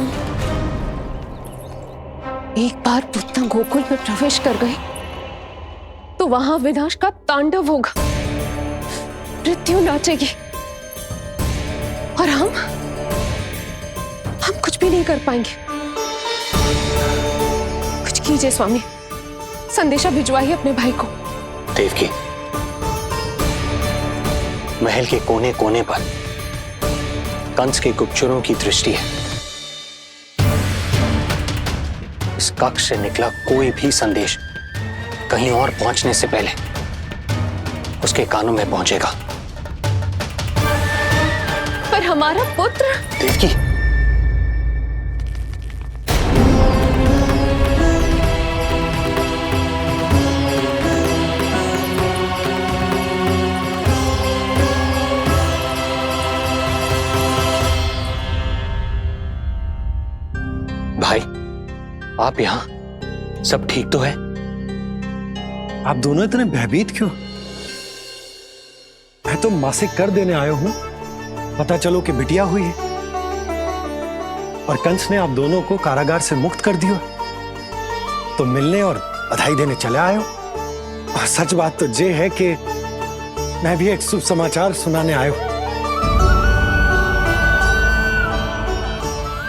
एक बार पूतना गोकुल में प्रवेश कर गए तो वहां विनाश का तांडव होगा, मृत्यु नाचेगी और हम कुछ भी नहीं कर पाएंगे। कुछ कीजिए स्वामी, संदेशा भिजवाइए अपने भाई को। देवकी, महल के कोने कोने पर कंस के गुप्तचरों की दृष्टि है। इस कक्ष से निकला कोई भी संदेश कहीं और पहुंचने से पहले उसके कानों में पहुंचेगा। पर हमारा पुत्र देवकी, भाई, आप यहाँ सब ठीक तो है? आप दोनों इतने भयभीत क्यों? मैं तो मासिक कर देने आया हूं, पता चलो कि बिटिया हुई है और कंस ने आप दोनों को कारागार से मुक्त कर दिया, तो मिलने और बधाई देने चले आए हो। और सच बात तो ये है कि मैं भी एक शुभ समाचार सुनाने आया हूं।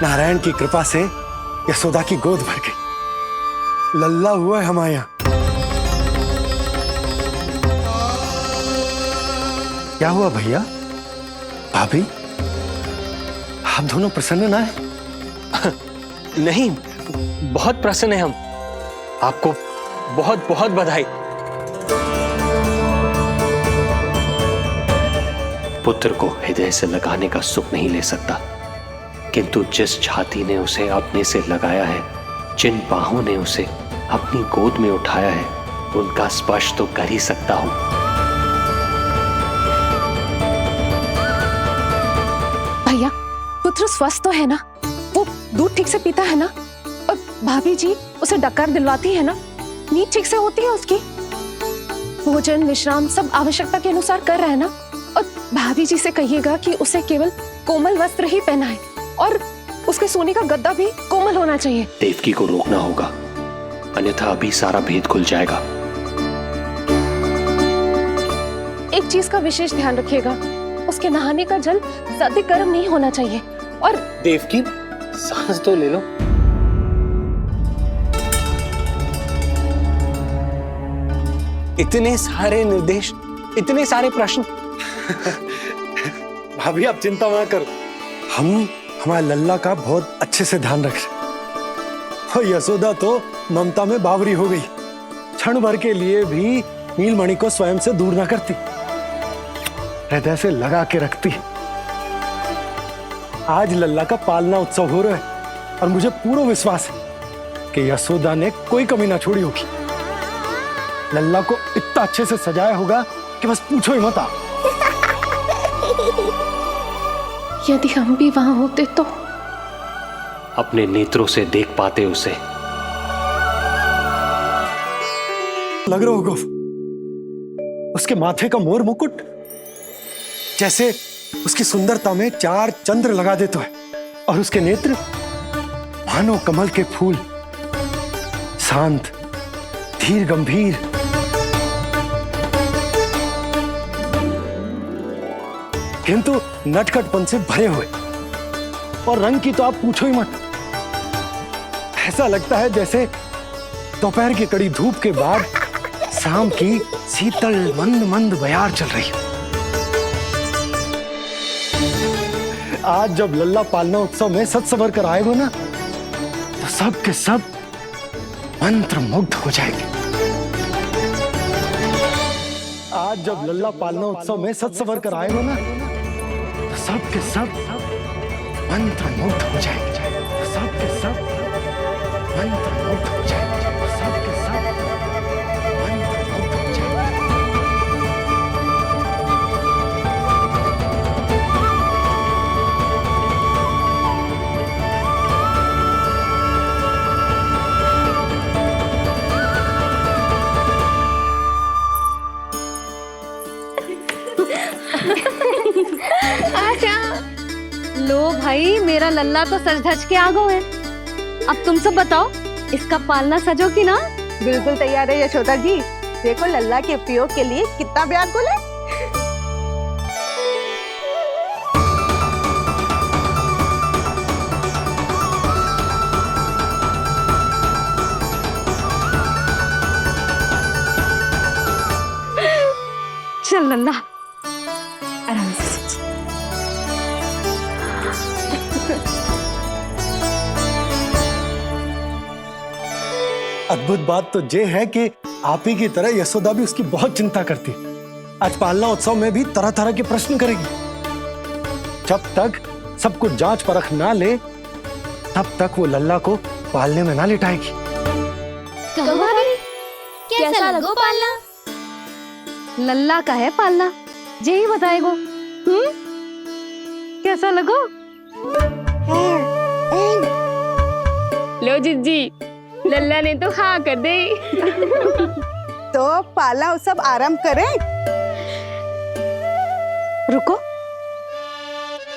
नारायण की कृपा से यशोदा की गोद भर गई, लल्ला हुआ है हमारे यहाँ। क्या हुआ भैया, भाभी, आप दोनों प्रसन्न ना है? नहीं, बहुत प्रसन्न है हम। आपको बहुत बहुत बधाई। पुत्र को हृदय से लगाने का सुख नहीं ले सकता, किंतु जिस छाती ने उसे अपने से लगाया है, जिन बाहों ने उसे अपनी गोद में उठाया है, उनका स्पर्श तो कर ही सकता हूं। भैया, पुत्र स्वस्थ तो है ना? वो दूध ठीक से पीता है ना? और भाभी जी उसे डकार दिलवाती है ना? नींद ठीक से होती है उसकी? भोजन विश्राम सब आवश्यकता के अनुसार कर रहा है ना? और भाभी जी से कहिएगा कि उसे केवल कोमल वस्त्र ही पहनाए और उसके सोने का गद्दा भी कोमल होना चाहिए। देवकी को रोकना होगा, अन्यथा अभी सारा भेद खुल जाएगा। एक चीज का विशेष ध्यान रखिएगा, उसके नहाने का जल ज्यादा गर्म नहीं होना चाहिए। और देवकी, सांस तो ले लो। इतने सारे निर्देश, इतने सारे प्रश्न। भाभी आप चिंता ना करो, हम हमारे लल्ला का बहुत अच्छे से ध्यान रख रहे। और यशोदा तो ममता में बावरी हो गई, क्षण भर के लिए भी नीलमणि को स्वयं से दूर ना करती, हृदय से लगा के रखती। आज लल्ला का पालना उत्सव हो रहा है और मुझे पूरा विश्वास है कि यशोदा ने कोई कमी ना छोड़ी होगी। लल्ला को इतना अच्छे से सजाया होगा कि बस पूछो ही मत आप। यदि हम भी वहां होते तो? अपने नेत्रों से देख पाते उसे। लग रहा होगा उसके माथे का मोर मुकुट जैसे उसकी सुंदरता में 4 चंद्र लगा देते हैं, और उसके नेत्र मानो कमल के फूल, शांत, धीर गंभीर। किंतु नटखटपन से भरे हुए, और रंग की तो आप पूछो ही मत। ऐसा लगता है जैसे दोपहर की कड़ी धूप के बाद शाम की शीतल मंद मंद बयार चल रही है। आज जब लल्ला पालना उत्सव में सज संवर कर आएगा ना, तो सब के सब मंत्र मुग्ध हो जाएंगे। आज जब लल्ला पालना उत्सव में सज संवर कर आएगा ना, तो सब के सब मंत्र मुग्ध हो जाएंगे। तो सब के सब मंत्र मुग्ध हो जाएंगे। तो सब के सब मंत्र मुग्ध हो जाएंगे। लो भाई, मेरा लल्ला तो सज धज के आ गो है। अब तुम सब बताओ, इसका पालना सजो कि ना? बिल्कुल तैयार है यशोदा जी। देखो लल्ला के उपयोग के लिए कितना व्याकुल है। चल लल्ला, आराम से। अद्भुत बात तो ये है कि आप ही की तरह यशोदा भी उसकी बहुत चिंता करती है। आज पालना उत्सव में भी तरह तरह के प्रश्न करेगी। जब तक सब कुछ जांच परख ना ले, तब तक वो लल्ला को पालने में ना लिटाएगी। कैसा लगो पालना? लल्ला का है पालना, यही बताएगो। कैसा लगो? लो जिज्जी, लल्ला ने तो हाँ कर दे। तो पाला उत्सव आरंभ करें? रुको,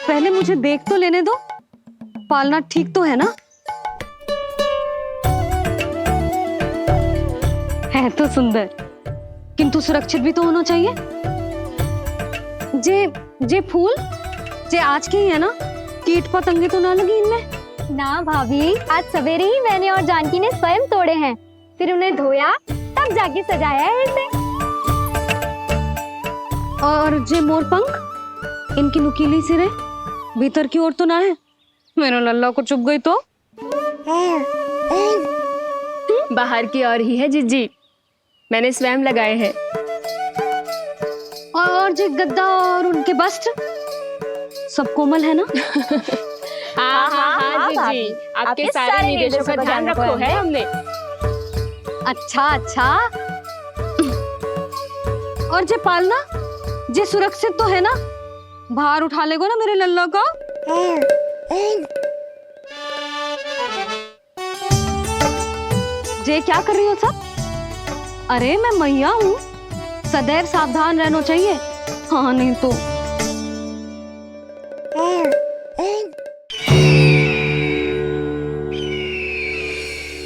पहले मुझे देख तो लेने दो, पालना ठीक तो है ना? है तो सुंदर। किंतु सुरक्षित भी तो होना चाहिए। जे फूल जे आज के ही है ना, कीट पतंगे तो ना लगी इनमें? ना भाभी, आज सवेरे ही मैंने और जानकी ने स्वयं तोड़े हैं, फिर उन्हें धोया तब जाके सजाया है इसे। और जे मोर पंख, इनकी नुकीली सिरे भीतर की ओर तो ना है? मेरा लल्ला को चुभ गई तो? बाहर की ओर ही है जीजी, मैंने स्वयं लगाए हैं। और जे गद्दा और उनके वस्त्र सब कोमल है ना? हाँ जीजी, आपके सारे निर्देशों का ध्यान रखो है हमने। अच्छा। और जे पालना जे सुरक्षित तो है ना? बाहर उठा लेगो ना मेरे लल्ला को? जे क्या कर रही हो सब? अरे मैं मैया हूँ, सदैव सावधान रहना चाहिए। हाँ नहीं तो।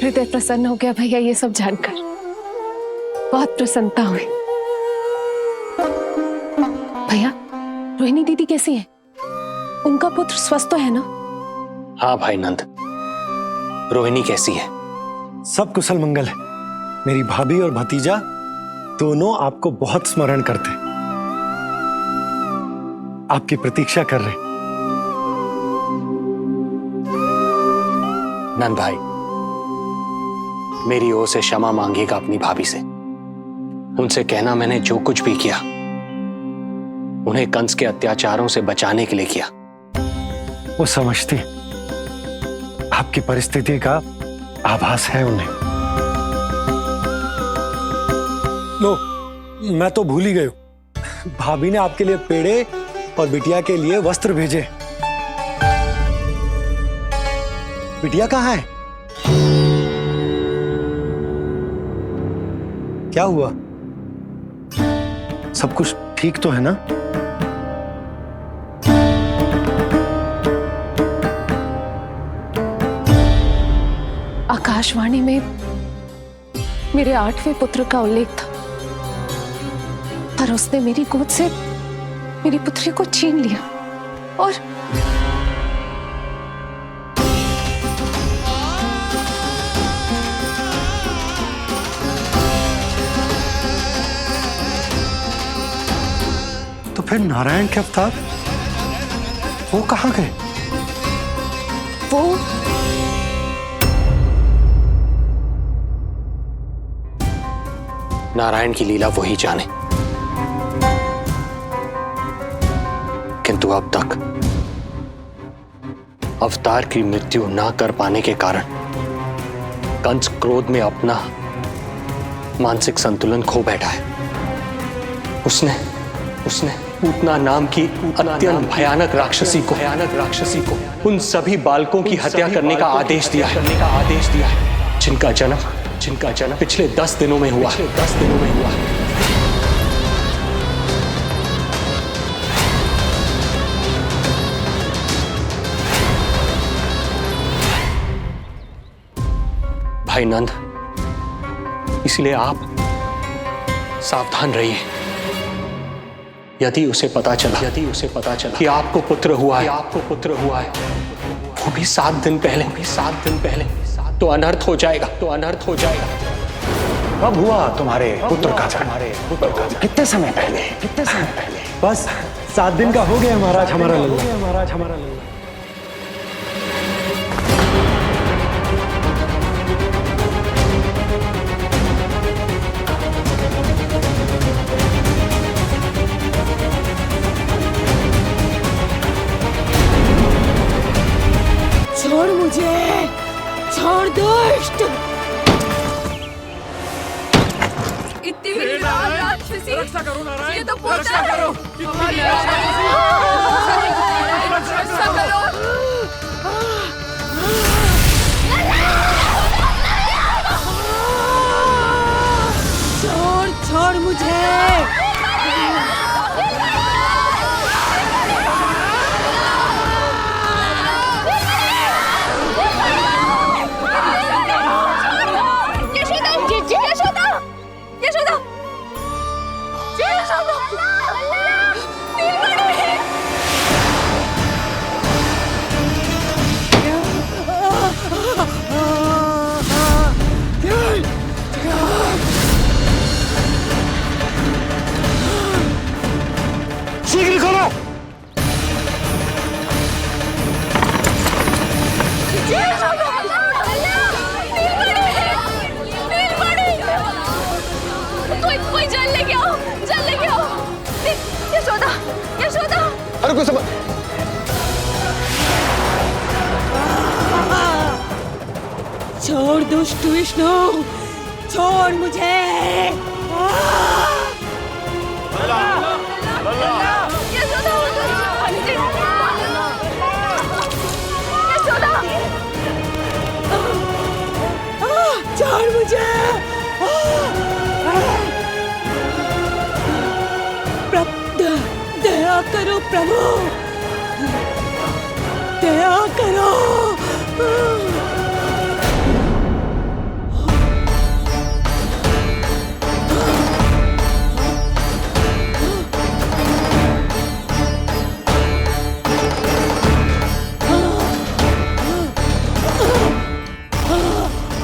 हृदय प्रसन्न हो गया भैया ये सब जानकर, बहुत प्रसन्नता हुई। भैया, रोहिणी दीदी कैसी है? उनका पुत्र स्वस्थ तो है ना? हाँ भाई नंद, रोहिणी कैसी है? सब कुशल मंगल है। मेरी भाभी और भतीजा दोनों आपको बहुत स्मरण करते, आपकी प्रतीक्षा कर रहे। नंद भाई, मेरी ओर से क्षमा मांगिएगा अपनी भाभी से। उनसे कहना मैंने जो कुछ भी किया, उन्हें कंस के अत्याचारों से बचाने के लिए किया। वो समझते आपकी परिस्थिति का आभास है उन्हें। लो, मैं तो भूल ही गई। भाभी ने आपके लिए पेड़े और बिटिया के लिए वस्त्र भेजे। बिटिया कहाँ है? क्या हुआ? सब कुछ ठीक तो है ना? आकाशवाणी में मेरे 8वें पुत्र का उल्लेख था, पर उसने मेरी गोद से मेरी पुत्री को छीन लिया और तो फिर नारायण के अवतार वो कहाँ गए? वो नारायण की लीला वही जाने, किंतु अब तक अवतार की मृत्यु ना कर पाने के कारण कंस क्रोध में अपना मानसिक संतुलन खो बैठा है। उसने पूतना नाम की अत्यंत भयानक राक्षसी को उन सभी बालकों की हत्या करने का आदेश दिया है, जिनका जन्म पिछले 10 दिनों में हुआ। भाई नंद, इसलिए आप सावधान रहिए। यदि उसे पता चला कि आपको पुत्र हुआ है, वो भी 7 दिन पहले, तो अनर्थ हो जाएगा। कब हुआ तुम्हारे पुत्र का जन्म? कितने समय पहले? बस 7 दिन का हो गया महाराज हमारा लल्ला। छोड़ मुझे, छोड़ दुष्ट। इतनी भी राक्षसी, रक्षा करो नारायण, ये तो रक्षा करो, रक्षा करो। छोड़ मुझे। तुम्हारे को समझ। छोड़ दुष्ट विष्णु, छोड़ मुझे। छोड़ मुझे। दया करो प्रभु, दया करो।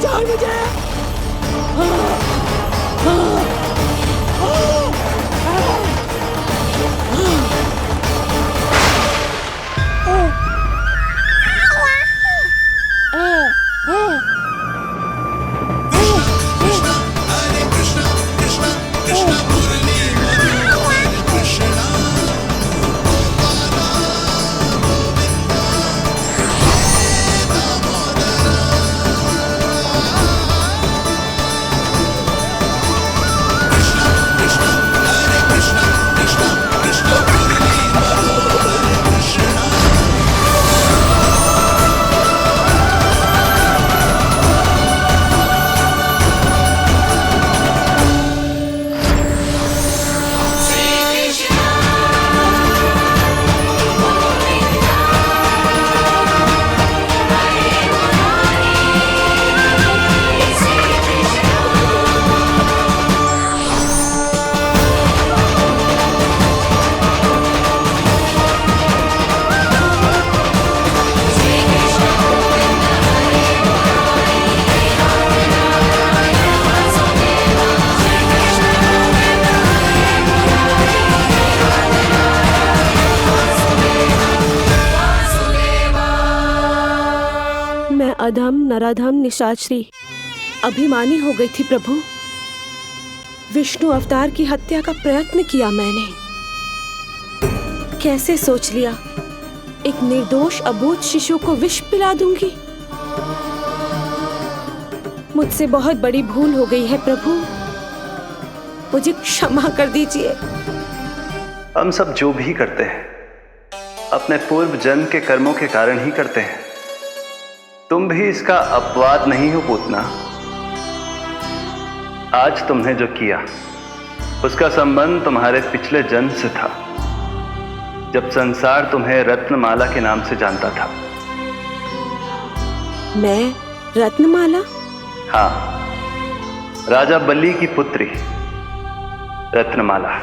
छोड़ मुझे। अधम नराधम निशाचरी अभिमानी हो गई थी प्रभु। विष्णु अवतार की हत्या का प्रयत्न किया मैंने। कैसे सोच लिया एक निर्दोष अबोध शिशु को विष पिला दूंगी। मुझसे बहुत बड़ी भूल हो गई है प्रभु, मुझे क्षमा कर दीजिए। हम सब जो भी करते हैं अपने पूर्व जन्म के कर्मों के कारण ही करते हैं। तुम भी इसका अपवाद नहीं हो पूतना। आज तुमने जो किया उसका संबंध तुम्हारे पिछले जन्म से था, जब संसार तुम्हें रत्नमाला के नाम से जानता था। मैं रत्नमाला? हाँ, राजा बलि की पुत्री रत्नमाला।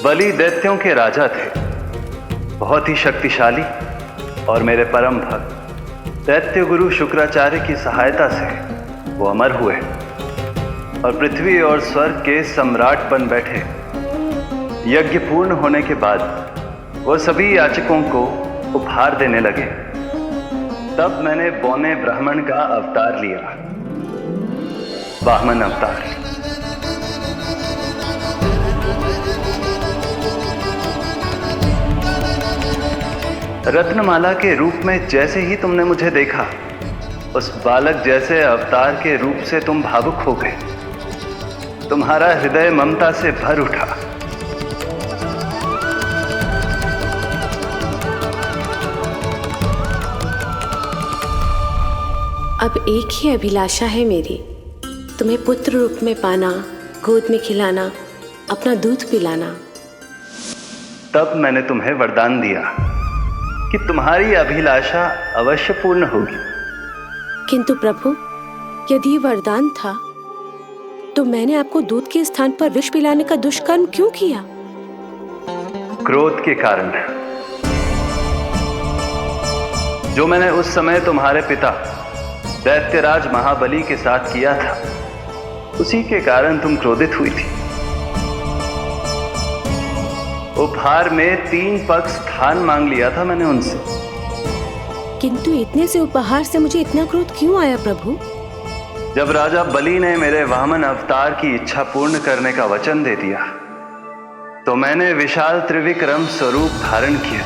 बलि दैत्यों के राजा थे, बहुत ही शक्तिशाली, और मेरे परम भक्त दैत्य गुरु शुक्राचार्य की सहायता से वो अमर हुए और पृथ्वी और स्वर्ग के सम्राट बन बैठे। यज्ञ पूर्ण होने के बाद वो सभी याचकों को उपहार देने लगे। तब मैंने बौने ब्राह्मण का अवतार लिया, वामन अवतार। रत्नमाला के रूप में जैसे ही तुमने मुझे देखा, उस बालक जैसे अवतार के रूप से तुम भावुक हो गए। तुम्हारा हृदय ममता से भर उठा। अब एक ही अभिलाषा है मेरी, तुम्हें पुत्र रूप में पाना, गोद में खिलाना, अपना दूध पिलाना। तब मैंने तुम्हें वरदान दिया कि तुम्हारी अभिलाषा अवश्य पूर्ण होगी। किंतु प्रभु, यदि वरदान था तो मैंने आपको दूध के स्थान पर विष पिलाने का दुष्कर्म क्यों किया? क्रोध के कारण, जो मैंने उस समय तुम्हारे पिता दैत्यराज महाबली के साथ किया था, उसी के कारण तुम क्रोधित हुई थी। उपहार में 3 पग स्थान मांग लिया था मैंने उनसे। किंतु इतने से उपहार से मुझे इतना क्रोध क्यों आया प्रभु? जब राजा बलि ने मेरे वामन अवतार की इच्छा पूर्ण करने का वचन दे दिया, तो मैंने विशाल त्रिविक्रम स्वरूप धारण किया।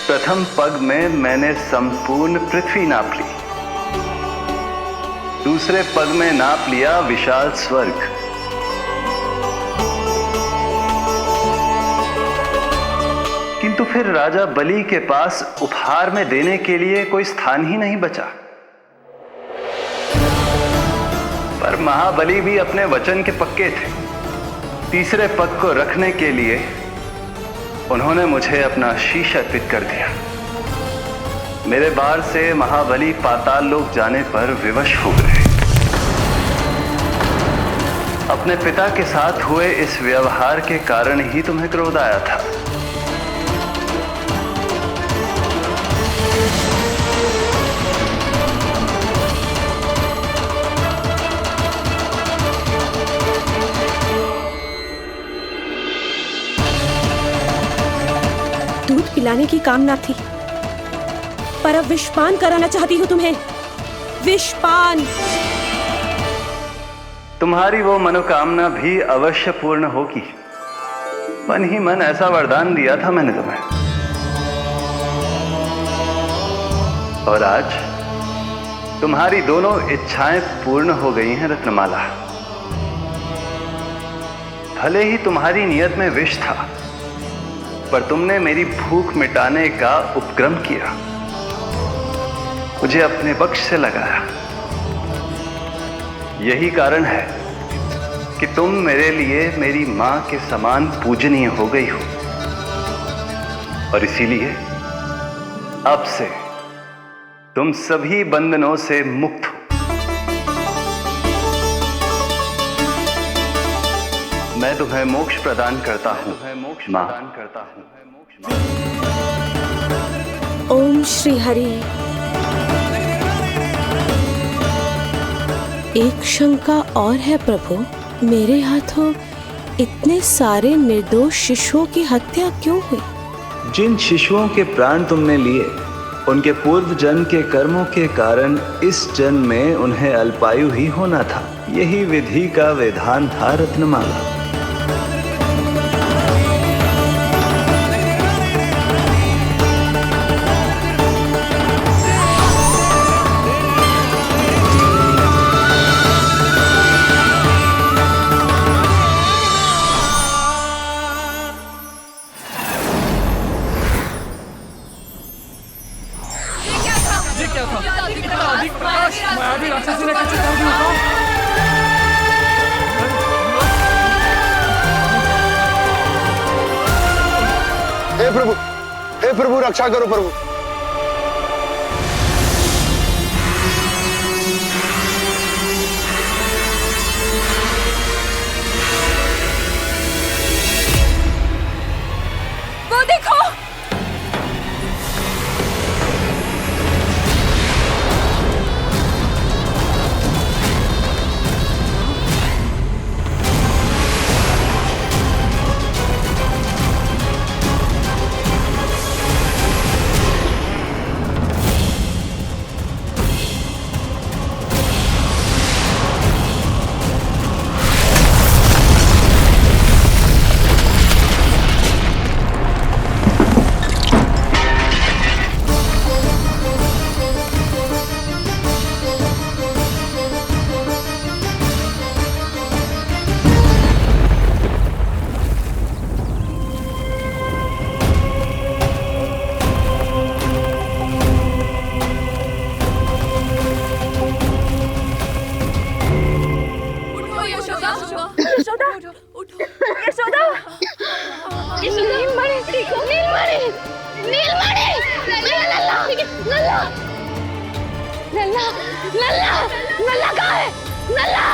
प्रथम पग में मैंने संपूर्ण पृथ्वी नाप ली। दूसरे पग में नाप लिया विशाल स्वर्ग। किंतु फिर राजा बलि के पास उपहार में देने के लिए कोई स्थान ही नहीं बचा। पर महाबली भी अपने वचन के पक्के थे। तीसरे पग को रखने के लिए उन्होंने मुझे अपना शीश अर्पित कर दिया। मेरे बार से महाबली पाताल लोक जाने पर विवश हो गए। अपने पिता के साथ हुए इस व्यवहार के कारण ही तुम्हें क्रोध आया था। दूध पिलाने की कामना थी, पर अब विषपान कराना चाहती हूँ तुम्हें। विषपान। तुम्हारी वो मनोकामना भी अवश्य पूर्ण होगी। मन ही मन ऐसा वरदान दिया था मैंने तुम्हें। और आज तुम्हारी दोनों इच्छाएं पूर्ण हो गई हैं रत्नमाला। भले ही तुम्हारी नियत में विष था, पर तुमने मेरी भूख मिटाने का उपक्रम किया, मुझे अपने पक्ष से लगाया। यही कारण है कि तुम मेरे लिए मेरी मां के समान पूजनीय हो गई हो। और इसीलिए अब से तुम सभी बंधनों से मुक्त हो। मैं तुम्हें मोक्ष प्रदान करता हूं मां। ओम श्री हरि। एक शंका और है प्रभु, मेरे हाथों इतने सारे निर्दोष शिशुओं की हत्या क्यों हुई? जिन शिशुओं के प्राण तुमने लिए, उनके पूर्व जन्म के कर्मों के कारण इस जन्म में उन्हें अल्पायु ही होना था। यही विधि का विधान था रत्नमाला। हे प्रभु रक्षा करो प्रभु। वो देखो, नल्ला कहाँ है? नल्ला!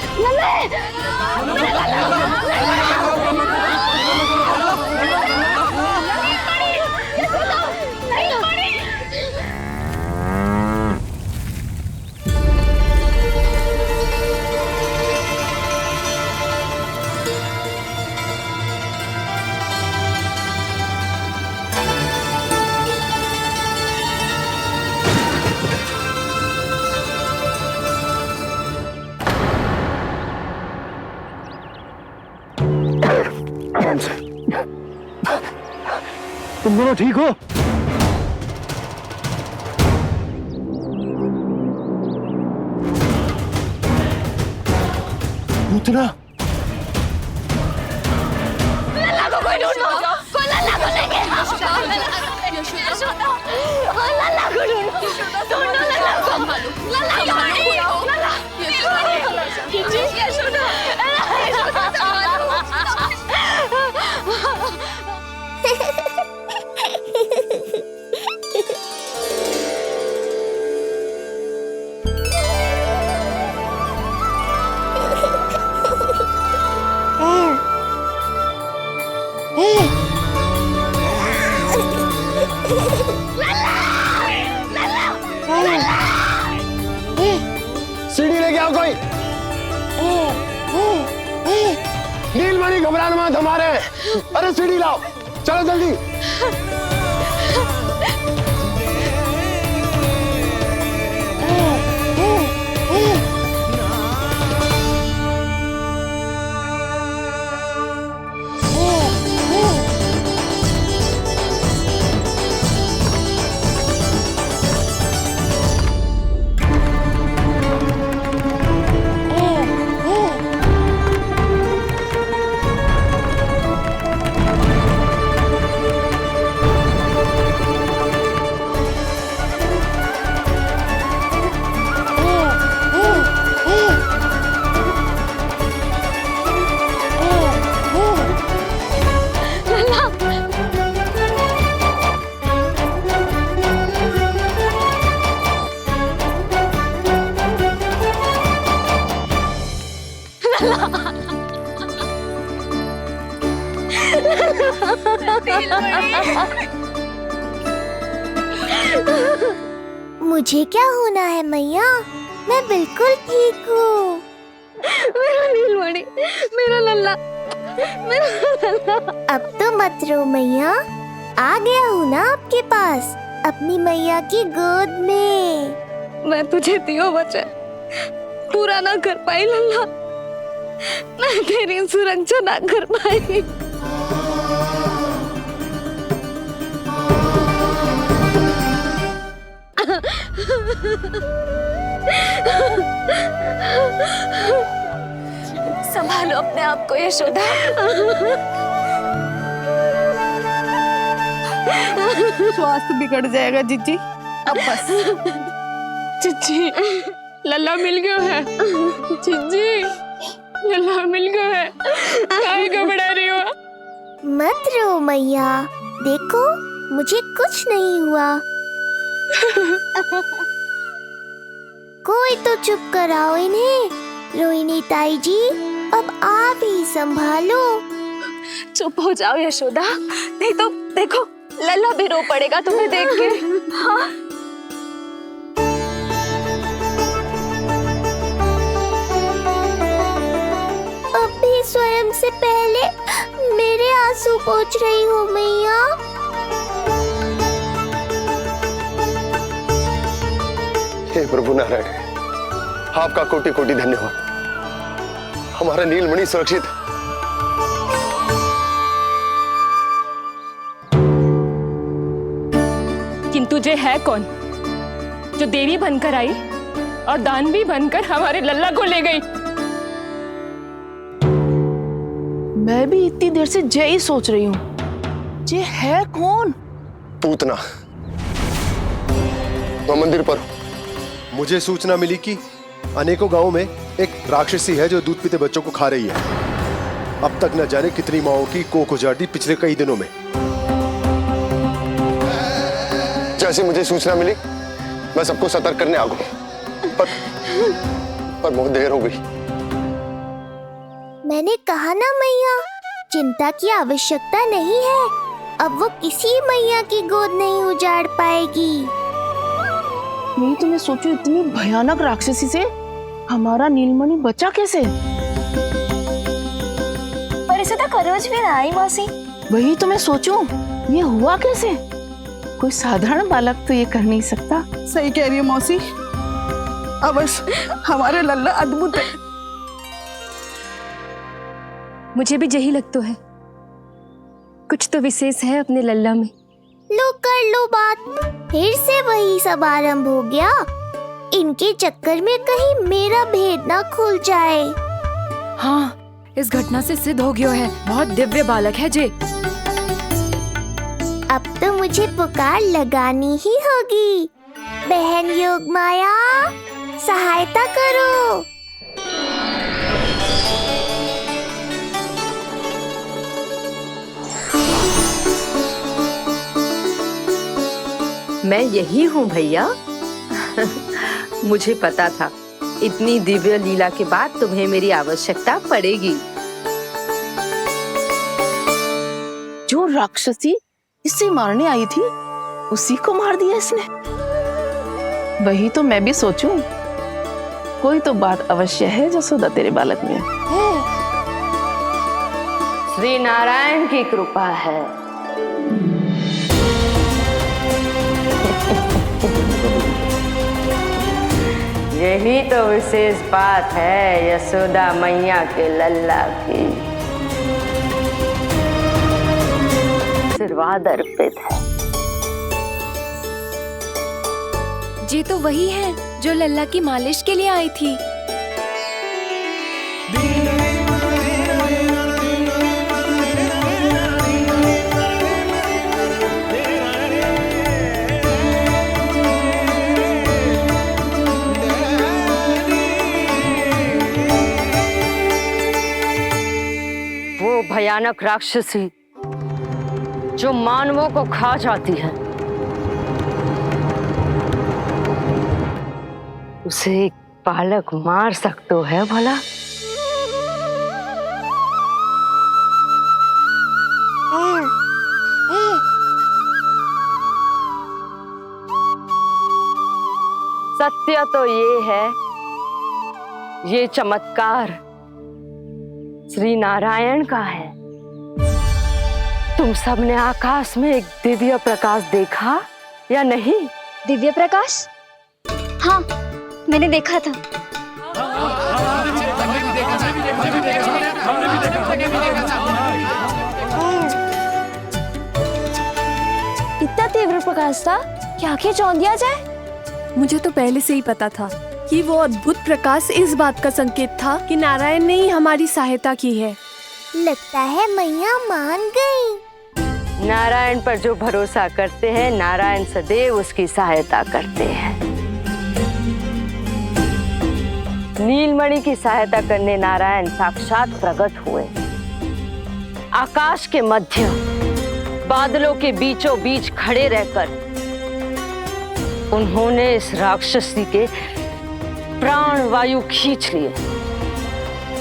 नल्ला! नल्ला! आराम से। तुम दोनों ठीक हो? पूतना लल्ला को कोई ढूंढो, कोई लल्ला को लेके आओ। यशोदा, लल्ला को ढूंढो, ढूंढो लल्ला को। लल्ला यशोदा, सीढ़ी लेके आओ कोई। नीलमणि घबराना मत, हमारे। अरे सीढ़ी लाओ, चलो जल्दी। मुझे क्या होना है मैया, मैं बिल्कुल ठीक हूँ। मेरा नीलमणि, मेरा लल्ला, मेरा लल्ला। अब तो मत रो मैया, आ गया हूँ ना आपके पास, अपनी मैया की गोद में। मैं तुझे दियो वचन पूरा ना कर पाई लल्ला, मैं तेरी सुरक्षा ना कर पाई। संभालो अपने आप को यशोदा। स्वास्थ्य बिगड़ जाएगा जीजी, अब बस। चिच्ची, लल्ला मिल गया है। चिच्ची, लल्ला मिल गया है। काहे घबरा रही हो? मत रो मैया, देखो मुझे कुछ नहीं हुआ। कोई तो चुप कराओ इन्हें। रोहिणी ताई जी, अब आप ही संभालो। चुप हो जाओ यशोदा, नहीं तो देखो लल्ला भी रो पड़ेगा तुम्हें देख के। हाँ? अब भी स्वयं से पहले मेरे आंसू पोंछ रही हो मैया। हे प्रभु नारायण, आपका कोटि कोटि धन्यवाद। हमारा नीलमणि सुरक्षित है। किंतु जे है कौन जो देवी बनकर आई और दानवी बनकर हमारे लल्ला को ले गई? मैं भी इतनी देर से जय ही सोच रही हूँ, जे है कौन? पूतना। तो मंदिर पर मुझे सूचना मिली कि अनेकों गांवों में एक राक्षसी है जो दूध पीते बच्चों को खा रही है। अब तक न जाने कितनी माओं की कोख उजाड़ दी पिछले कई दिनों में। जैसे मुझे सूचना मिली मैं सबको सतर्क करने आ गया, पर बहुत देर हो गई। मैंने कहा ना मैया, चिंता की आवश्यकता नहीं है। अब वो किसी मैया की गोद नहीं उजाड़ पाएगी। नहीं तो मैं सोचूं, इतनी भयानक राक्षसी से हमारा नीलमणि बचा कैसे? पर इसे तो करोज भी ना आई मौसी। वही तो मैं सोचूं, ये हुआ कैसे? कोई साधारण बालक तो ये कर नहीं सकता। सही कह रही है मौसी, अवश्य हमारे लल्ला अद्भुत है। मुझे भी यही लगता है तो विशेष है अपने लल्ला में। लो कर लो बात, फिर से वही सब आरंभ हो गया। इनके चक्कर में कहीं मेरा भेद ना खुल जाए। हाँ, इस घटना से सिद्ध हो गया है बहुत दिव्य बालक है जे। अब तो मुझे पुकार लगानी ही होगी। बहन योगमाया, सहायता करो। मैं यही हूँ भैया। मुझे पता था इतनी दिव्य लीला के बाद तुम्हें मेरी आवश्यकता पड़ेगी। जो राक्षसी इसे मारने आई थी उसी को मार दिया इसने। वही तो मैं भी सोचूं, कोई तो बात अवश्य है जसोदा तेरे बालक में। श्री नारायण की कृपा है। यही तो विशेष बात है यशोदा मैया के लल्ला की। आशीर्वाद अर्पित है। ये तो वही है जो लल्ला की मालिश के लिए आई थी। वो भयानक राक्षसी जो मानवों को खा जाती है, उसे एक बालक मार सकता है भला? सत्य तो ये है, ये चमत्कार श्री नारायण का है। तुम सबने आकाश में एक दिव्य प्रकाश देखा या नहीं? दिव्य प्रकाश? हाँ, मैंने देखा था। इतना तीव्र प्रकाश था कि आंखें चौंध दिया जाए। मुझे तो पहले से ही पता था कि वो अद्भुत प्रकाश इस बात का संकेत था कि नारायण ने ही हमारी सहायता की है। लगता है मैया मान गई। नारायण पर जो भरोसा करते हैं, नारायण सदैव उसकी सहायता करते हैं। नीलमणि की सहायता करने नारायण साक्षात प्रकट हुए। आकाश के मध्य बादलों के बीचों बीच खड़े रहकर उन्होंने इस राक्षसी के प्राण वायु खींच लिए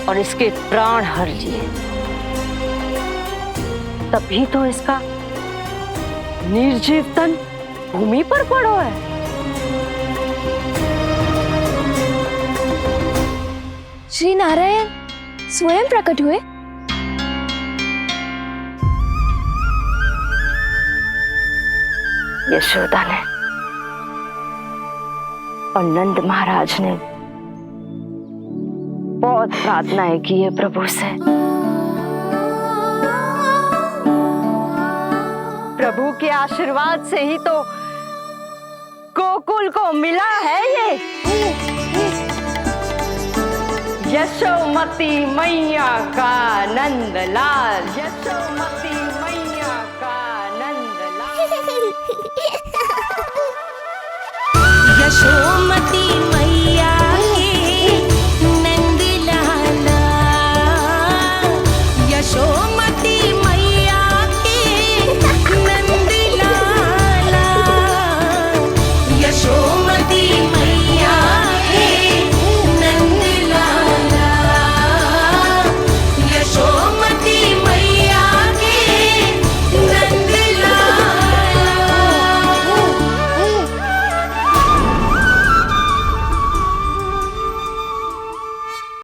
और इसके प्राण हर लिए। तभी तो इसका निर्जीव तन भूमि पर पड़ो है। श्री नारायण स्वयं प्रकट हुए। यशोदा ने और नंद महाराज ने बहुत प्रार्थनाएं की है प्रभु से। प्रभु के आशीर्वाद से ही तो गोकुल को मिला है ये। यशोमती मैया का नंदलाल, यशोमती मैया का नंदलाल। यशोमती